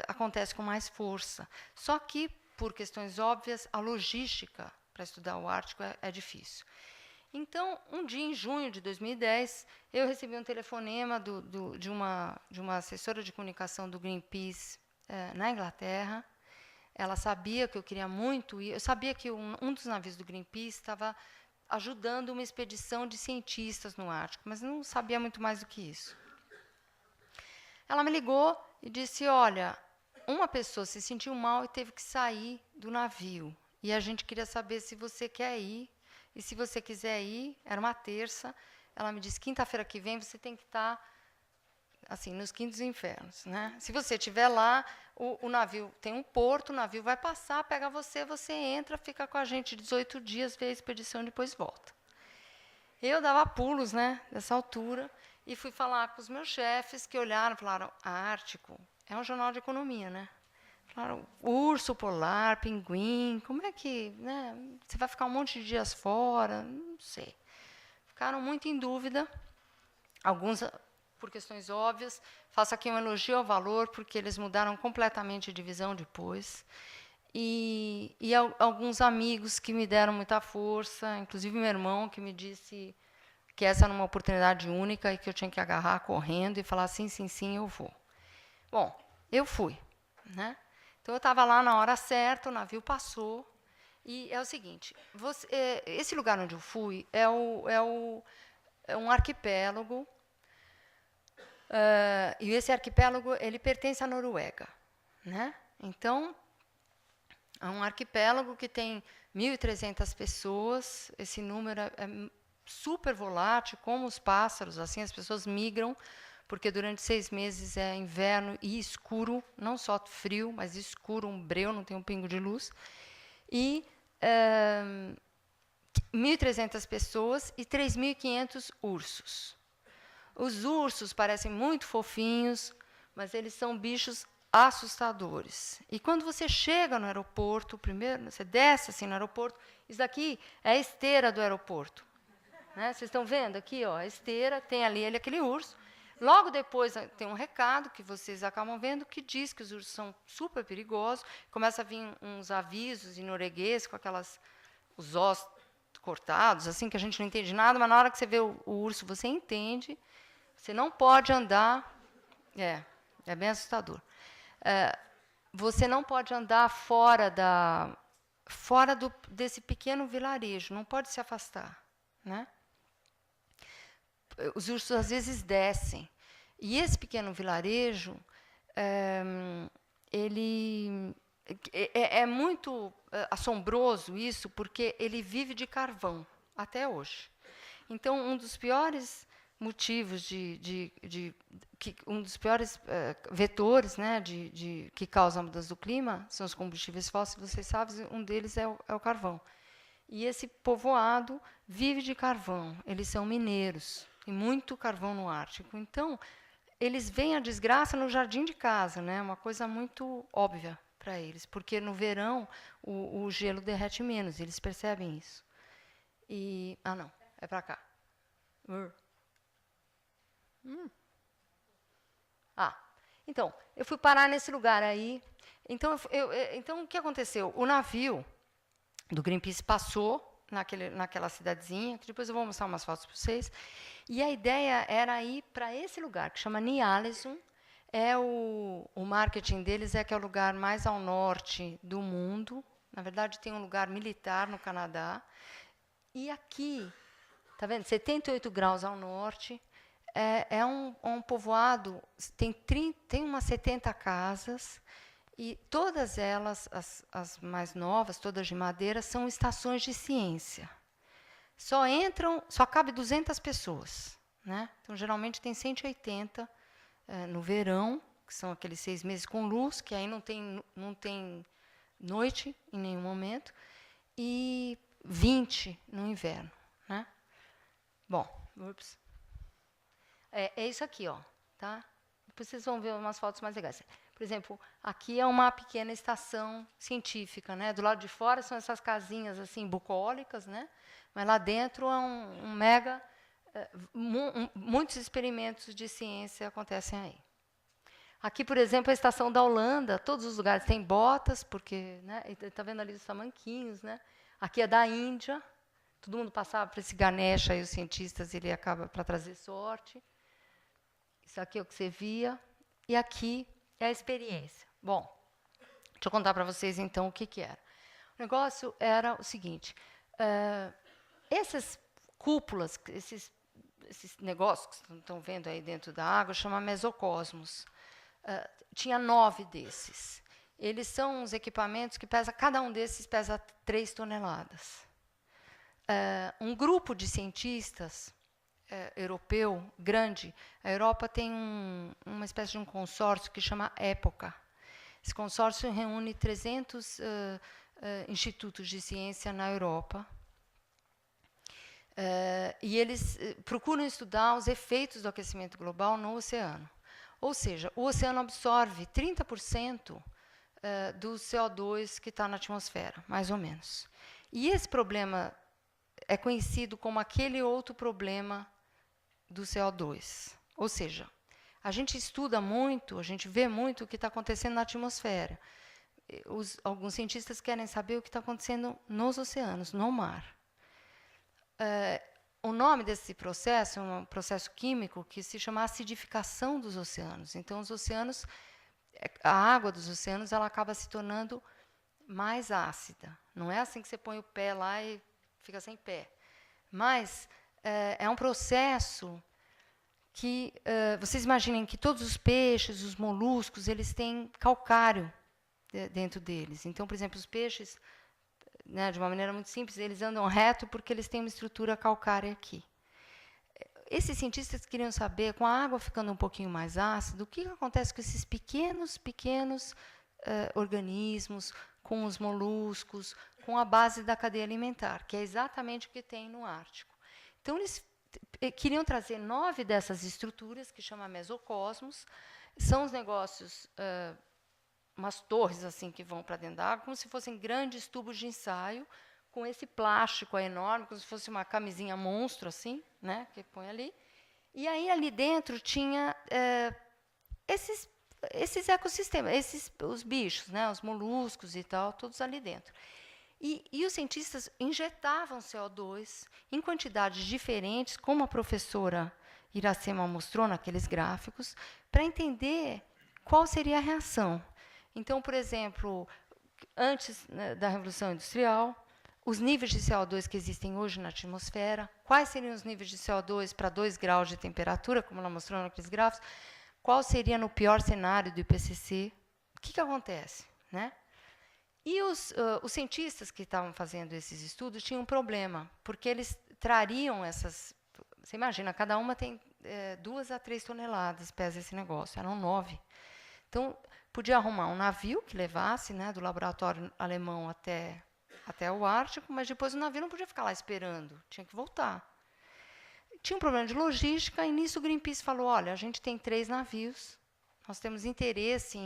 acontece com mais força. Só que, por questões óbvias, a logística para estudar o Ártico é difícil. Então, um dia, em junho de 2010, eu recebi um telefonema de uma assessora de comunicação do Greenpeace na Inglaterra. Ela sabia que eu queria muito ir. Eu sabia que um dos navios do Greenpeace estava ajudando uma expedição de cientistas no Ártico, mas não sabia muito mais do que isso. Ela me ligou e disse, olha, uma pessoa se sentiu mal e teve que sair do navio. E a gente queria saber se você quer ir. E se você quiser ir, era uma terça, ela me disse, quinta-feira que vem você tem que estar assim, nos quintos infernos, né? Se você estiver lá, o navio tem um porto, o navio vai passar, pega você, você entra, fica com a gente 18 dias, vê a expedição e depois volta. Eu dava pulos, né, dessa altura, e fui falar com os meus chefes, que olharam e falaram, Ártico é um jornal de economia, né? Falaram, urso polar, pinguim, como é que, né, você vai ficar um monte de dias fora? Não sei. Ficaram muito em dúvida, alguns por questões óbvias. Faço aqui um elogio ao Valor, porque eles mudaram completamente de visão depois. E alguns amigos que me deram muita força, inclusive meu irmão, que me disse que essa era uma oportunidade única e que eu tinha que agarrar correndo e falar, sim, sim, sim, eu vou. Bom, eu fui, né? Então, eu estava lá na hora certa, o navio passou, e é o seguinte, esse lugar onde eu fui é um arquipélago, e esse arquipélago ele pertence à Noruega, né? Então, é um arquipélago que tem 1.300 pessoas, esse número é super volátil, como os pássaros, assim, as pessoas migram, porque durante 6 meses é inverno e escuro, não só frio, mas escuro, um breu, não tem um pingo de luz. E 1.300 pessoas e 3.500 ursos. Os ursos parecem muito fofinhos, mas eles são bichos assustadores. E quando você chega no aeroporto, primeiro, você desce assim no aeroporto, isso daqui é a esteira do aeroporto. Né? Vocês estão vendo aqui, ó, a esteira, tem ali aquele urso. Logo depois tem um recado que vocês acabam vendo que diz que os ursos são super perigosos. Começa a vir uns avisos em norueguês com os ossos cortados, assim, que a gente não entende nada, mas na hora que você vê o urso, você entende. Você não pode andar... É bem assustador. Você não pode andar fora desse pequeno vilarejo, não pode se afastar, né? Os ursos, às vezes, descem. E esse pequeno vilarejo, ele é muito assombroso isso, porque ele vive de carvão, até hoje. Então, um dos piores motivos um dos piores vetores, né, que causam a mudança do clima são os combustíveis fósseis, vocês sabem, um deles é o carvão. E esse povoado vive de carvão, eles são mineiros, tem muito carvão no Ártico. Então, eles veem a desgraça no jardim de casa, né, uma coisa muito óbvia para eles, porque no verão o gelo derrete menos, eles percebem isso. Não, é para cá. Então, eu fui parar nesse lugar aí. Então, o que aconteceu? O navio do Greenpeace passou naquela cidadezinha, que depois eu vou mostrar umas fotos para vocês, e a ideia era ir para esse lugar, que chama Ny-Ålesund. O marketing deles é que é o lugar mais ao norte do mundo. Na verdade, tem um lugar militar no Canadá. E aqui, tá vendo? 78 graus ao norte. É um povoado, tem umas 70 casas, e todas elas, as mais novas, todas de madeira, são estações de ciência. Só cabe 200 pessoas. Né? Então, geralmente, tem 180 no verão, que são aqueles 6 meses com luz, que aí não tem noite em nenhum momento, e 20 no inverno. Né? Bom, é isso aqui, ó, tá? Depois vocês vão ver umas fotos mais legais. Por exemplo, aqui é uma pequena estação científica, né? Do lado de fora são essas casinhas assim bucólicas, né? Mas lá dentro é um mega, muitos experimentos de ciência acontecem aí. Aqui, por exemplo, a estação da Holanda, todos os lugares têm botas, porque, né? Está vendo ali os tamanquinhos, né? Aqui é da Índia, todo mundo passava por esse Ganesha aí, os cientistas, ele acaba para trazer sorte. Isso aqui é o que você via. E aqui é a experiência. Bom, deixa eu contar para vocês, então, o que era. O negócio era o seguinte, essas cúpulas, esses negócios que vocês estão vendo aí dentro da água, chama mesocosmos. Tinha 9 desses. Eles são uns equipamentos que pesam, cada um desses pesa 3 toneladas. Um grupo de cientistas europeu grande, a Europa tem uma espécie de um consórcio que chama EPOCA. Esse consórcio reúne 300 institutos de ciência na Europa. E eles procuram estudar os efeitos do aquecimento global no oceano. Ou seja, o oceano absorve 30% do CO2 que está na atmosfera, mais ou menos. E esse problema é conhecido como aquele outro problema do CO2. Ou seja, a gente estuda muito, a gente vê muito o que está acontecendo na atmosfera. Alguns cientistas querem saber o que está acontecendo nos oceanos, no mar. O nome desse processo é um processo químico que se chama acidificação dos oceanos. Então, os oceanos, a água dos oceanos, ela acaba se tornando mais ácida. Não é assim que você põe o pé lá e fica sem pé. Mas é um processo que vocês imaginem que todos os peixes, os moluscos, eles têm calcário dentro deles. Então, por exemplo, os peixes, né, de uma maneira muito simples, eles andam reto porque eles têm uma estrutura calcária aqui. Esses cientistas queriam saber, com a água ficando um pouquinho mais ácida, o que acontece com esses pequenos organismos, com os moluscos, com a base da cadeia alimentar, que é exatamente o que tem no Ártico. Então, eles queriam trazer 9 dessas estruturas, que chama mesocosmos. São os negócios, umas torres assim que vão para dentro da água, como se fossem grandes tubos de ensaio, com esse plástico enorme, como se fosse uma camisinha monstro, assim, né, que põe ali. E aí, ali dentro, tinha esses ecossistemas, os bichos, né, os moluscos e tal, todos ali dentro. E os cientistas injetavam CO2 em quantidades diferentes, como a professora Iracema mostrou naqueles gráficos, para entender qual seria a reação. Então, por exemplo, antes, né, da Revolução Industrial, os níveis de CO2 que existem hoje na atmosfera, quais seriam os níveis de CO2 para 2 graus de temperatura, como ela mostrou naqueles gráficos, qual seria no pior cenário do IPCC, o que acontece, né? E os cientistas que estavam fazendo esses estudos tinham um problema, porque eles trariam essas... Você imagina, cada uma tem 2 a 3 toneladas, pesa esse negócio, eram 9. Então, podia arrumar um navio que levasse, né, do laboratório alemão até o Ártico, mas depois o navio não podia ficar lá esperando, tinha que voltar. Tinha um problema de logística, e nisso o Greenpeace falou, olha, a gente tem 3 navios, nós temos interesse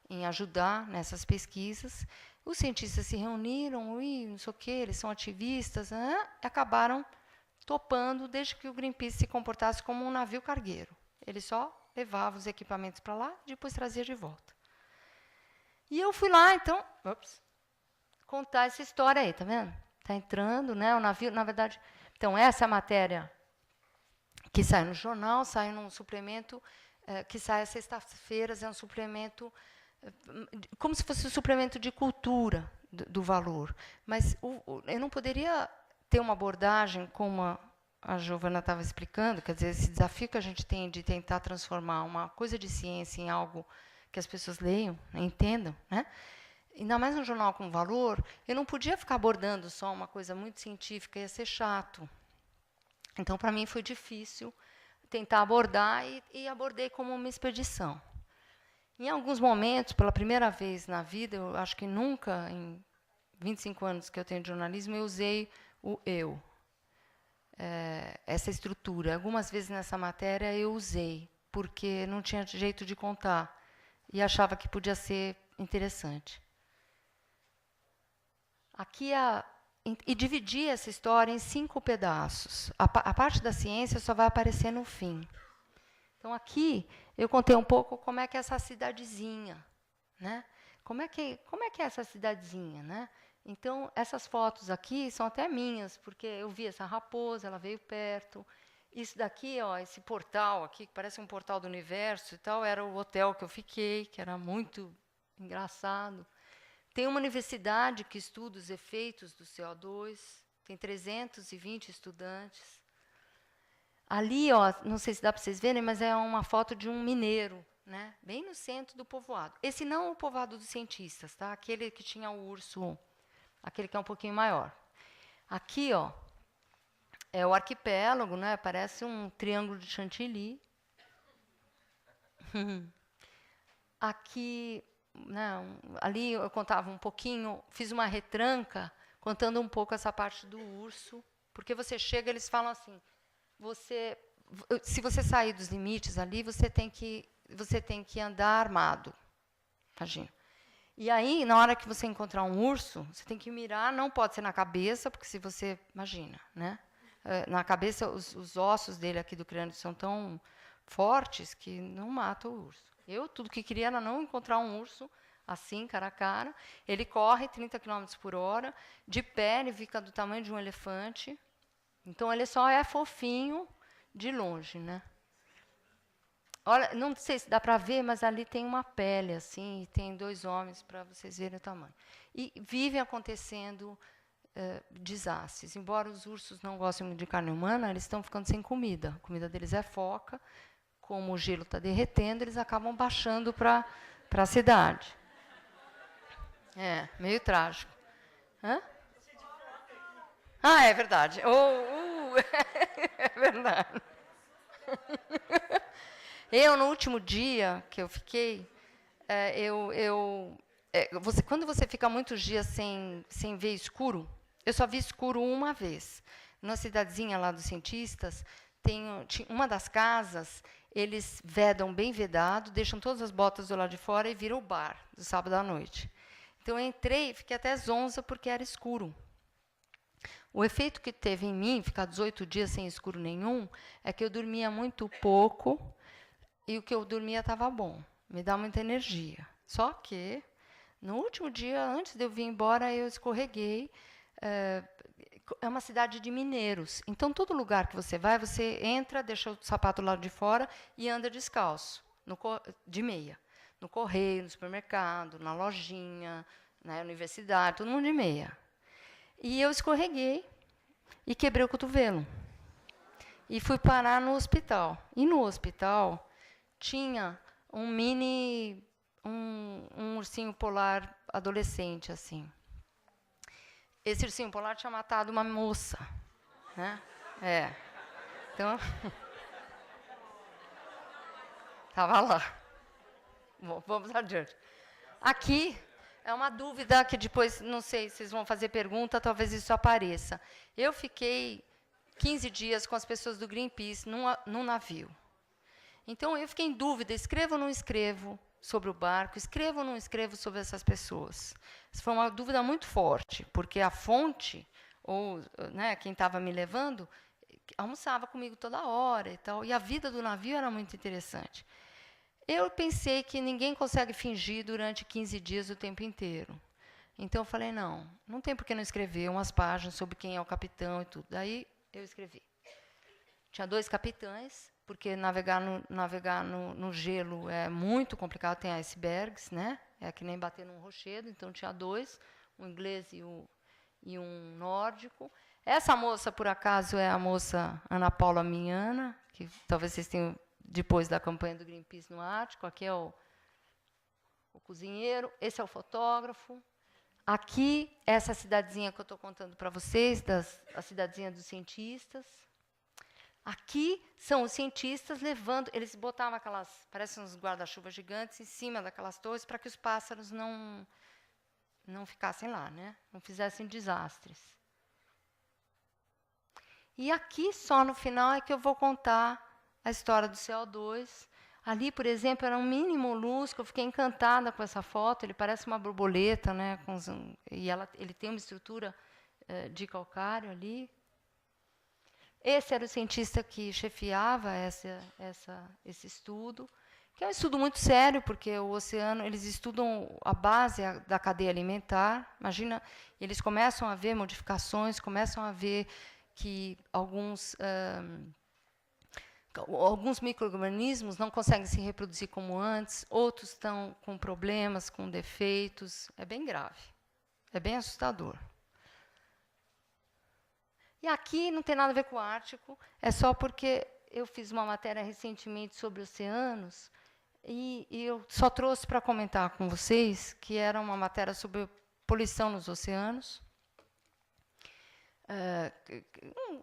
em ajudar nessas pesquisas. Os cientistas se reuniram, não sei o quê, eles são ativistas, e acabaram topando, desde que o Greenpeace se comportasse como um navio cargueiro. Ele só levava os equipamentos para lá e depois trazia de volta. E eu fui lá, então, contar essa história aí, tá vendo? Está entrando, né, o navio, na verdade... Então, essa matéria que sai no jornal, sai num suplemento que sai às sextas-feiras, é um suplemento como se fosse um suplemento de cultura do valor. Mas eu não poderia ter uma abordagem como a Giovana estava explicando, quer dizer, esse desafio que a gente tem de tentar transformar uma coisa de ciência em algo que as pessoas leiam, né, entendam, né? Ainda mais um jornal com valor, eu não podia ficar abordando só uma coisa muito científica, ia ser chato. Então, para mim, foi difícil tentar abordar e abordei como uma expedição. Em alguns momentos, pela primeira vez na vida, eu acho que nunca, em 25 anos que eu tenho de jornalismo, eu usei o eu. Essa estrutura. Algumas vezes nessa matéria eu usei, porque não tinha jeito de contar. e achava que podia ser interessante. Aqui e dividi essa história em 5 pedaços. A parte da ciência só vai aparecer no fim. Então, aqui, eu contei um pouco como é que é essa cidadezinha, né? Como é que é essa cidadezinha, né? Então, essas fotos aqui são até minhas, porque eu vi essa raposa, ela veio perto. Isso daqui, ó, esse portal aqui, que parece um portal do universo e tal, era o hotel que eu fiquei, que era muito engraçado. Tem uma universidade que estuda os efeitos do CO2, tem 320 estudantes. Ali, ó, não sei se dá para vocês verem, mas é uma foto de um mineiro, né? Bem no centro do povoado. Esse não é o povoado dos cientistas, tá? Aquele que tinha o urso, aquele que é um pouquinho maior. Aqui, ó, é o arquipélago, né? Parece um triângulo de chantilly. Aqui, né, ali eu contava um pouquinho, fiz uma retranca contando um pouco essa parte do urso, porque você chega, eles falam assim, se você sair dos limites ali, você tem que andar armado. Imagina. E aí, na hora que você encontrar um urso, você tem que mirar, não pode ser na cabeça, porque se você, imagina, né? Na cabeça, os ossos dele aqui do crânio são tão fortes que não mata o urso. Eu, tudo que queria era não encontrar um urso assim, cara a cara. Ele corre 30 km/h, de pé, ele fica do tamanho de um elefante. Então, ele só é fofinho de longe, né? Olha, não sei se dá para ver, mas ali tem uma pele, assim, e tem 2 homens, para vocês verem o tamanho. E vivem acontecendo desastres. Embora os ursos não gostem de carne humana, eles estão ficando sem comida. A comida deles é foca. Como o gelo está derretendo, eles acabam baixando para a cidade. É, meio trágico. Hã? Ah, é verdade. É verdade. Eu, no último dia que eu fiquei, quando você fica muitos dias sem ver escuro, eu só vi escuro uma vez. Na cidadezinha lá dos cientistas, uma das casas, eles vedam bem vedado, deixam todas as botas do lado de fora e viram o bar do sábado à noite. Então, eu entrei, fiquei até zonza, porque era escuro. O efeito que teve em mim, ficar 18 dias sem escuro nenhum, é que eu dormia muito pouco e o que eu dormia estava bom. Me dá muita energia. Só que, no último dia, antes de eu vir embora, eu escorreguei. É uma cidade de mineiros. Então, todo lugar que você vai, você entra, deixa o sapato lá de fora e anda descalço, de meia. No correio, no supermercado, na lojinha, na universidade, todo mundo de meia. E eu escorreguei e quebrei o cotovelo. E fui parar no hospital. E no hospital tinha um ursinho polar adolescente, assim. Esse ursinho polar tinha matado uma moça, né? Então, estava lá. Bom, vamos adiante. Aqui é uma dúvida que depois, não sei se vocês vão fazer pergunta, talvez isso apareça. Eu fiquei 15 dias com as pessoas do Greenpeace num navio. Então, eu fiquei em dúvida, escrevo ou não escrevo sobre o barco, escrevo ou não escrevo sobre essas pessoas. Isso foi uma dúvida muito forte, porque a fonte, ou né, quem estava me levando, almoçava comigo toda hora e tal, e a vida do navio era muito interessante. Eu pensei que ninguém consegue fingir durante 15 dias o tempo inteiro. Então, eu falei, não tem por que não escrever umas páginas sobre quem é o capitão e tudo. Daí, eu escrevi. Tinha 2 capitães, porque navegar no gelo é muito complicado, tem icebergs, né? É que nem bater num rochedo, então tinha 2, um inglês e um nórdico. Essa moça, por acaso, é a moça Ana Paula Minhana, que talvez vocês tenham depois da campanha do Greenpeace no Ártico. Aqui é o cozinheiro, esse é o fotógrafo. Aqui, essa cidadezinha que eu estou contando para vocês, a cidadezinha dos cientistas. Aqui são os cientistas levando, eles botavam parecem uns guarda-chuva gigantes em cima daquelas torres para que os pássaros não ficassem lá, né? Não fizessem desastres. E aqui, só no final, é que eu vou contar a história do CO2. Ali, por exemplo, era um mini molusco, eu fiquei encantada com essa foto, ele parece uma borboleta, né, ele tem uma estrutura de calcário ali. Esse era o cientista que chefiava esse estudo, que é um estudo muito sério, porque o oceano, eles estudam a base da cadeia alimentar. Imagina, eles começam a ver modificações, começam a ver que alguns micro-organismos não conseguem se reproduzir como antes, outros estão com problemas, com defeitos. É bem grave, é bem assustador. E aqui não tem nada a ver com o Ártico, é só porque eu fiz uma matéria recentemente sobre oceanos, e eu só trouxe para comentar com vocês que era uma matéria sobre poluição nos oceanos.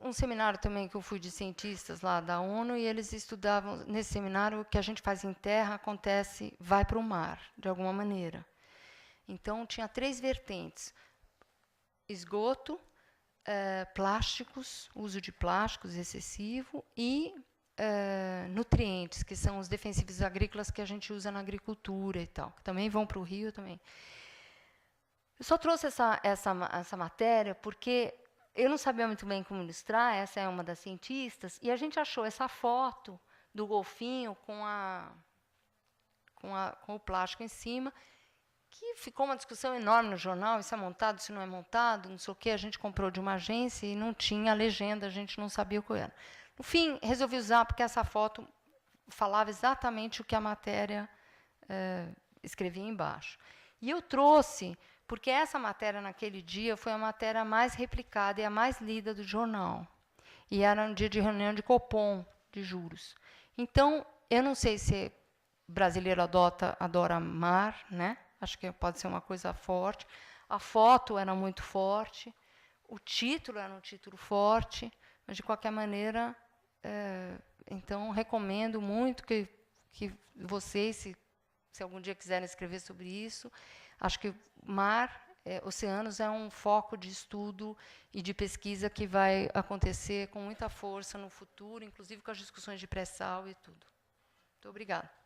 Um seminário também que eu fui de cientistas lá da ONU, e eles estudavam, nesse seminário, o que a gente faz em terra acontece, vai para o mar, de alguma maneira. Então, tinha 3 vertentes: esgoto, plásticos, uso de plásticos excessivo, e nutrientes, que são os defensivos agrícolas que a gente usa na agricultura e tal, que também vão para o rio também. Eu só trouxe essa matéria porque eu não sabia muito bem como ilustrar, essa é uma das cientistas, e a gente achou essa foto do golfinho com o plástico em cima, que ficou uma discussão enorme no jornal, isso é montado, isso não é montado, não sei o quê. A gente comprou de uma agência e não tinha a legenda, a gente não sabia o que era. No fim, resolvi usar, porque essa foto falava exatamente o que a matéria escrevia embaixo. E eu trouxe, porque essa matéria, naquele dia, foi a matéria mais replicada e a mais lida do jornal. E era um dia de reunião de Copom, de juros. Então, eu não sei se brasileiro adora mar, né? Acho que pode ser uma coisa forte. A foto era muito forte, o título era um título forte, mas, de qualquer maneira, então, recomendo muito que vocês, se algum dia quiserem escrever sobre isso, acho que oceanos é um foco de estudo e de pesquisa que vai acontecer com muita força no futuro, inclusive com as discussões de pré-sal e tudo. Muito obrigada.